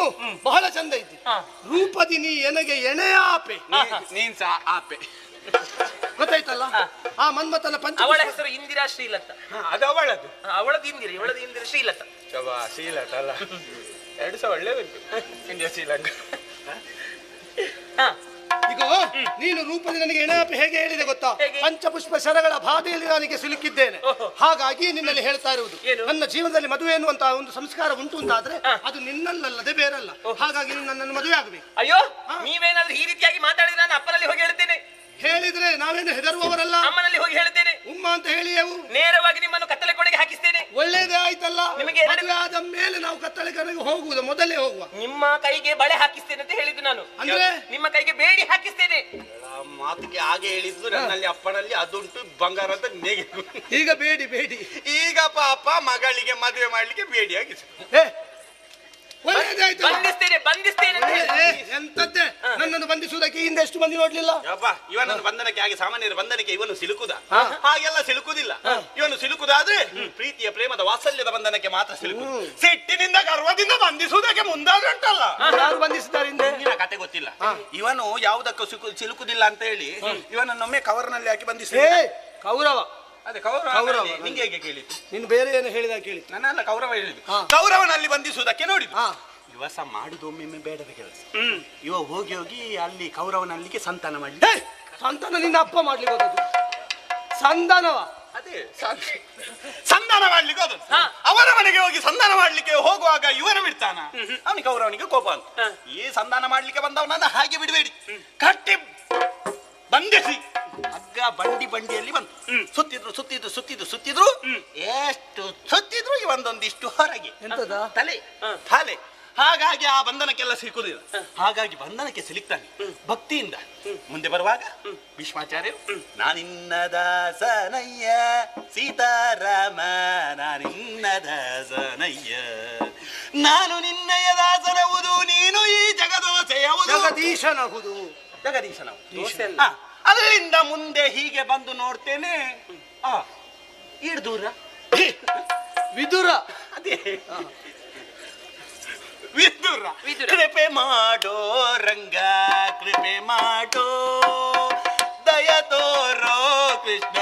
ಬಹಳ ಚಂದ ಇದ್ದಿ. ರೂಪದಿ ನೀ ಎನಗೆ ಎಣೆಯಾಪೆ. ನೀನ್ ಸಹ ಆಪೆ. ಗೊತ್ತಾಯ್ತಲ್ಲ? ಆ ಮನ್ಮಥನ ಪಂಚ. ಅವಳ ಹೆಸರು ಇಂದಿರಾ ಶ್ರೀಲತಾ. ಅದು ಅವಳದು. ಅವಳದ್ದು ಇಂದಿರಾ, ಇವಳದ್ದು ಇಂದಿರಾ ಶ್ರೀಲತಾ. ಶ್ರೀಲತ ಅಲ್ಲ, ಎರಡು ಸಹ ಒಳ್ಳೇದುಂಟು. ಇಂಡಿಯಾ ಶ್ರೀಲಂಕಾ. ಈಗ ನೀನು ರೂಪದಿ ನನಗೆ ಎಣೆಯಾಪೆ ಹೇಗೆ ಹೇಳಿದೆ ಗೊತ್ತಾ? ಹೇಗೆ? ಪಂಚಪುಷ್ಪ ಶರಗಳ ಬಾಧೆಯಲ್ಲಿ ನನಗೆ ಸಿಲುಕಿದ್ದೇನೆ. ಹಾಗಾಗಿ ನಿನ್ನಲ್ಲಿ ಹೇಳ್ತಾ ಇರುವುದು, ನನ್ನ ಜೀವನದಲ್ಲಿ ಮದುವೆ ಎನ್ನುವಂತಹ ಒಂದು ಸಂಸ್ಕಾರ ಉಂಟು ಅಂತಾದ್ರೆ ಅದು ನಿನ್ನಲ್ಲದೆ ಬೇರಲ್ಲ. ಹಾಗಾಗಿ ನೀನು ನನ್ನನ್ನು ಮದುವೆ ಆಗಬೇಕು. ಅಯ್ಯೋ, ನೀವೇನಾದ್ರೂ ಈ ರೀತಿಯಾಗಿ ಮಾತಾಡಿದ್ರೆ ನಾನು ಅಪ್ಪನಲ್ಲಿ ಹೋಗಿ ಹೇಳ್ತೇನೆ. ಹೇಳಿದ್ರೆ ನಾವೇನು ಹೆದರುವವರಲ್ಲ. ಅಮ್ಮನಲ್ಲಿ ಹೋಗಿ ಹೇಳ್ತೇನೆ. ಉಮ್ಮ ಅಂತ ಹೇಳಿಯೇವು. ನೇರವಾಗಿ ನಿಮ್ಮನ್ನು ಕತ್ತಲೆ ಕೋಣೆಗೆ ಹಾಕಿಸ್ತೇನೆ. ಒಳ್ಳೇದೇ ಆಯ್ತಲ್ಲ. ನಿಮಗೆ ಮದುವೆ ಆದ ಮೇಲೆ ನಾವು ಕತ್ತಲೆ ಕಡೆಗೆ ಹೋಗುವುದು, ಮೊದಲೇ ಹೋಗುವ. ನಿಮ್ಮ ಕೈಗೆ ಬಳೆ ಹಾಕಿಸ್ತೇನೆ ಅಂತ ಹೇಳಿದ್ದು ನಾನು. ಅಂದ್ರೆ ನಿಮ್ಮ ಕೈಗೆ ಬೇಡಿ ಹಾಕಿಸ್ತೇನೆ. ಮಾತಿಗೆ ಹಾಗೆ ಹೇಳಿದ್ದು. ನನ್ನಲ್ಲಿ ಅಪ್ಪನಲ್ಲಿ ಅದುಂಟು, ಬಂಗಾರದ ನೇಗೆ. ಈಗ ಬೇಡಿ ಬೇಡಿ. ಈಗ ಪಾಪ ಮಗಳಿಗೆ ಮದುವೆ ಮಾಡ್ಲಿಕ್ಕೆ ಬೇಡಿ ಆಗಿಸ. ಒಳ್ಳೇದೇ ಆಯ್ತು. ಬಂಧಿಸ್ತೇನೆ ಬಂಧಿಸ್ತೇನೆ ಅಂತ ಹೇಳಿ. ಎಂತದ್ದೇ ನನ್ನನ್ನು ಬಂಧಿಸುವುದಕ್ಕೆ ಹಿಂದೆ ಎಷ್ಟು ಮಂದಿ ನೋಡ್ಲಿಲ್ಲ. ಯಪ್ಪ, ಇವನನ್ನು ಬಂಧನಕ್ಕೆ ಹಾಗೆ ಸಾಮಾನ್ಯರ ಬಂಧನಕ್ಕೆ ಇವನು ಸಿಲುಕುದ? ಹಾಗೆಲ್ಲ ಸಿಲುಕುದಿಲ್ಲ. ಇವನು ಸಿಲುಕುದಾದ್ರೆ ಪ್ರೀತಿಯ ಪ್ರೇಮದ ವಾತ್ಸಲ್ಯದ ಬಂಧನಕ್ಕೆ ಮಾತ್ರ ಸಿಲುಕುದು. ಸಿಟ್ಟಿನಿಂದ ಗರ್ವದಿಂದ ಬಂಧಿಸುವುದಕ್ಕೆ ಮುಂದಾದ್ರೆ ಉಂಟಲ್ಲ. ಯಾರು ಬಂಧಿಸಿದ್ದಾರೆ ಹಿಂದೆ? ನಿನ್ನ ಕತೆ ಗೊತ್ತಿಲ್ಲ. ಇವನು ಯಾವುದಕ್ಕೂ ಸಿಲುಕುದಿಲ್ಲ ಅಂತ ಹೇಳಿ ಇವನನ್ನೊಮ್ಮೆ ಕವರ್ನಲ್ಲಿ ಹಾಕಿ ಬಂಧಿಸಿ. ಕೌರವ. ಅದೇ ಕೌರವ. ನಿಂಗೆ ಹೇಗೆ ಕೇಳಿತು? ನೀನು ಬೇರೆ ಏನು ಹೇಳಿದ ಕೇಳಿ. ನನ್ನಲ್ಲ ಕೌರವ ಹೇಳಿದ್ದು. ಕೌರವನಲ್ಲಿ ಬಂಧಿಸುವುದಕ್ಕೆ ನೋಡಿದ್ದು. ಇವ ಸಹ ಮಾಡುದು ಒಮ್ಮೆ ಬೇಡದ ಕೆಲಸ. ಇವ ಹೋಗಿ ಹೋಗಿ ಅಲ್ಲಿ ಕೌರವನಲ್ಲಿಗೆ ಸಂತಾನ ಮಾಡಿ. ಸಂತಾನ ನಿನ್ನ ಅಪ್ಪ ಮಾಡ್ಲಿಕ್ಕೆ ಹೋದದ್ದು. ಸಂಧಾನವ. ಅದೇ ಸಂಧಾನ ಮಾಡ್ಲಿಕ್ಕೆ ಹೋದದ್ದು. ಅವರ ಮನೆಗೆ ಹೋಗಿ ಸಂಧಾನ ಮಾಡ್ಲಿಕ್ಕೆ ಹೋಗುವಾಗ ಇವನು ಬಿಡ್ತಾನ. ಅವನಿಗೆ ಕೌರವನಿಗೆ ಕೋಪ ಅಂತ. ಈ ಸಂಧಾನ ಮಾಡ್ಲಿಕ್ಕೆ ಬಂದವನನ್ನ ಹಾಗೆ ಬಿಡಬೇಡಿ, ಕಟ್ಟಿ ಬಂಧಿಸಿ ಹಗ್ಗ ಬಂಡಿಯಲ್ಲಿ ಬಂದು ಸುತ್ತಿದ್ರು ಎಷ್ಟು ಸುತ್ತಿದ್ರು ಇವೊಂದೊಂದಿಷ್ಟು ಹೊರಗೆ ತಲೆ. ಹಾಗಾಗಿ ಆ ಬಂಧನಕ್ಕೆಲ್ಲ ಸಿಕ್ಕುದಿಲ್ಲ. ಹಾಗಾಗಿ ಬಂಧನಕ್ಕೆ ಸಿಲುಕ್ತಾನೆ ಭಕ್ತಿಯಿಂದ. ಮುಂದೆ ಬರುವಾಗ ಭೀಷ್ಮಾಚಾರ್ಯರು, ನಾನಿನ್ನ ದಾಸನಯ್ಯ ಸೀತಾರಾಮ, ನಾನಿನ್ನ ದಾಸನಯ್ಯ, ನಾನು ನಿನ್ನಯ ದಾಸನವುದು, ನೀನು ಈ ಜಗದೋಸೆಯವುದು, ಜಗದೀಶನಹುದು. ಅಲ್ಲಿಂದ ಮುಂದೆ ಹೀಗೆ ಬಂದು ನೋಡ್ತೇನೆ, ದೂರ ವಿದುರ. ಅದೇ ವಿದುರ. ಕೃಪೆ ಮಾಡೋ ರಂಗ, ಕೃಪೆ ಮಾಡೋ, ದಯ ತೋರೋ ಕೃಷ್ಣ,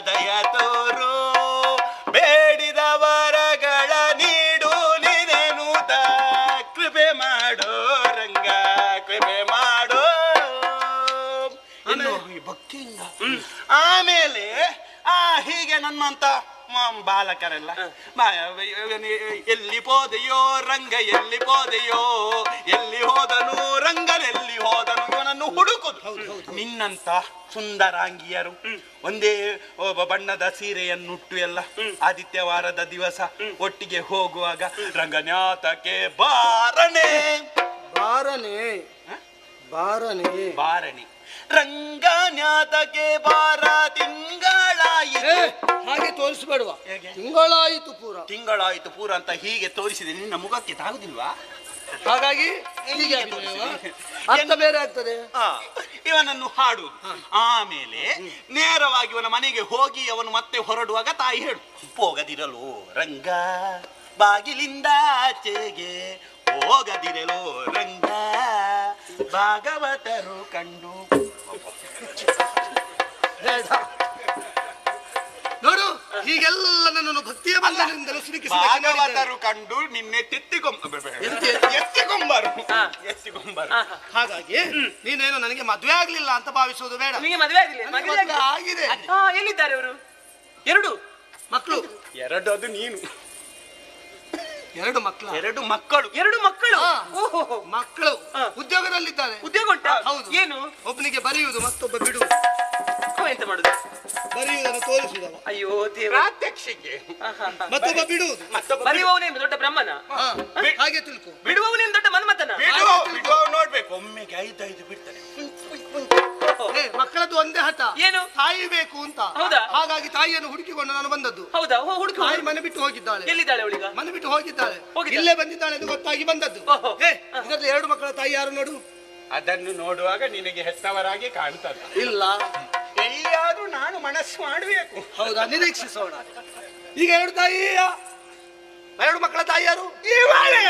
ದಯ ತೋರೋ, ಬೇಡಿದ ವರಗಳ ನೀಡು ನಿನೆನುತ, ಕೃಪೆ ಮಾಡೋ ರಂಗ, ಕೃಪೆ ಮಾಡೋ. ಭಕ್ತಿಯಿಂದ ಆಮೇಲೆ ಹೀಗೆ ನನ್ನಂತ ಬಾಲಕರೆಲ್ಲ ಎಲ್ಲಿ ಹೋದೆಯೋ ರಂಗ, ಎಲ್ಲಿ ಹೋದೆಯೋ, ಎಲ್ಲಿ ಹೋದನು ರಂಗನೆಲ್ಲಿ ಹೋದನು, ಇವನನ್ನು ಹುಡುಕುದು. ನಿನ್ನಂತ ಸುಂದರಾಂಗಿಯರು ಒಂದೇ ಬಣ್ಣದ ಸೀರೆಯನ್ನುಟ್ಟು ಎಲ್ಲ ಆದಿತ್ಯವಾರದ ದಿವಸ ಒಟ್ಟಿಗೆ ಹೋಗುವಾಗ ರಂಗನಾಥಕ್ಕೆ ಬಾರಣೆ ರಂಗನಾಥಕ್ಕೆ ಬಾರ ತಿಂಗಳಾಯಿತು. ಹಾಗೆ ತೋರಿಸಬೇಡವಾ? ತಿಂಗಳಾಯಿತು ಪೂರ ಅಂತ ಹೀಗೆ ತೋರಿಸಿದೆ. ನಿನ್ನ ಮುಖಕ್ಕೆ ತಾಗುದಿಲ್ವಾ? ಹಾಗಾಗಿ ಅರ್ಥ ಬೇರೆ ಆಗ್ತದೆ. ಇವನನ್ನು ಹಾಡುವುದು. ಆಮೇಲೆ ನೇರವಾಗಿ ಇವನ ಮನೆಗೆ ಹೋಗಿ ಅವನು ಮತ್ತೆ ಹೊರಡುವಾಗ ತಾಯಿ ಹೇಳು, ಹೋಗದಿರಲು ರಂಗ ಬಾಗಿಲಿಂದ ಆಚೆಗೆ ಹೋಗದಿರಲೋ ರಂಗ ಭಾಗವತರು ಕಂಡು. ನೋಡು, ಹೀಗೆಲ್ಲ ನನ್ನನ್ನು ಭಕ್ತಿಯ ಬಂಧನದಿಂದಲೂ ಭಾಗವತರು ಕಂಡು ನಿನ್ನೆ ಎತ್ತಿಕೊಂಬರು. ಹಾಗಾಗಿ ನೀನೇನು ನನಗೆ ಮದುವೆ ಆಗ್ಲಿಲ್ಲ ಅಂತ ಭಾವಿಸುವುದು ಬೇಡ. ನಿಮಗೆ ಮದುವೆ ಆಗಿಲ್ಲ? ಮದುವೆ ಆಗಿದೆ. ಎಲ್ಲಿದ್ದಾರೆ ಅವರು? ಎರಡು ಮಕ್ಕಳು. ಎರಡು ಅದು ನೀನು. ಎರಡು ಮಕ್ಕಳು. ಎರಡು ಮಕ್ಕಳು. ಮಕ್ಕಳು ಉದ್ಯೋಗದಲ್ಲಿದ್ದಾರೆ. ಉದ್ಯೋಗ ಉಂಟಾ? ಹೌದು. ಏನು? ಒಬ್ಬನಿಗೆ ಬರೆಯುವುದು, ಮತ್ತೊಬ್ಬ ಬಿಡುವುದು. ಎಂತ ಮಾಡುದು? ಬರೆಯುವುದನ್ನು ತೋರಿಸುವುದವ. ಅಯ್ಯೋ ದೇವ. ಪ್ರಾತ್ಯಕ್ಷಿಕೆ. ಮತ್ತೊಬ್ಬ ಬಿಡುವುದು. ಬರೆಯುವವನೇನು ದೊಡ್ಡ ಬ್ರಹ್ಮನ? ಹಾಗೆ ತಿಳ್ಕೊ. ಬಿಡುವವನೇನು ದೊಡ್ಡ ಮನ್ಮಥನ? ನೋಡ್ಬೇಕು, ಒಮ್ಮೆಗೆ 5 ಬಿಡ್ತಾನೆ. ಮಕ್ಕಳದ್ದು ಒಂದೇ ಹಠ, ಏನು? ತಾಯಿ ಬೇಕು ಅಂತ. ಹೌದಾ? ಹಾಗಾಗಿ ತಾಯಿಯನ್ನು ಹುಡುಕಿಕೊಂಡು ನಾನು ಬಂದದ್ದು. ಹೌದಾ? ಹುಡುಕಿ ತಾಯಿ ಮನೆ ಬಿಟ್ಟು ಹೋಗಿದ್ದಾಳೆ. ಎಲ್ಲಿದ್ದಾಳೆ ಅವಳಿಗ? ಮನೆ ಬಿಟ್ಟು ಹೋಗಿದ್ದಾಳೆ. ಇಲ್ಲೇ ಬಂದಿದ್ದಾಳೆ ಎಂದು ಗೊತ್ತಾಗಿ ಬಂದದ್ದು. ಇದರಲ್ಲಿ 2 ಮಕ್ಕಳ ತಾಯಿ ಯಾರು ನೋಡು. ಅದನ್ನು ನೋಡುವಾಗ ನಿನಗೆ ಹೆತ್ತವರಾಗಿ ಕಾಣ್ತದೆ. ಇಲ್ಲ, ಎಲ್ಲಿಯಾದ್ರೂ ನಾನು ಮನಸ್ಸು ಮಾಡಬೇಕು. ಹೌದಾ? ನಿರೀಕ್ಷಿಸೋಣ. ಈಗ 2 ತಾಯಿ, 2 ಮಕ್ಕಳ ತಾಯಿ ಯಾರು? ಇವಳೇ.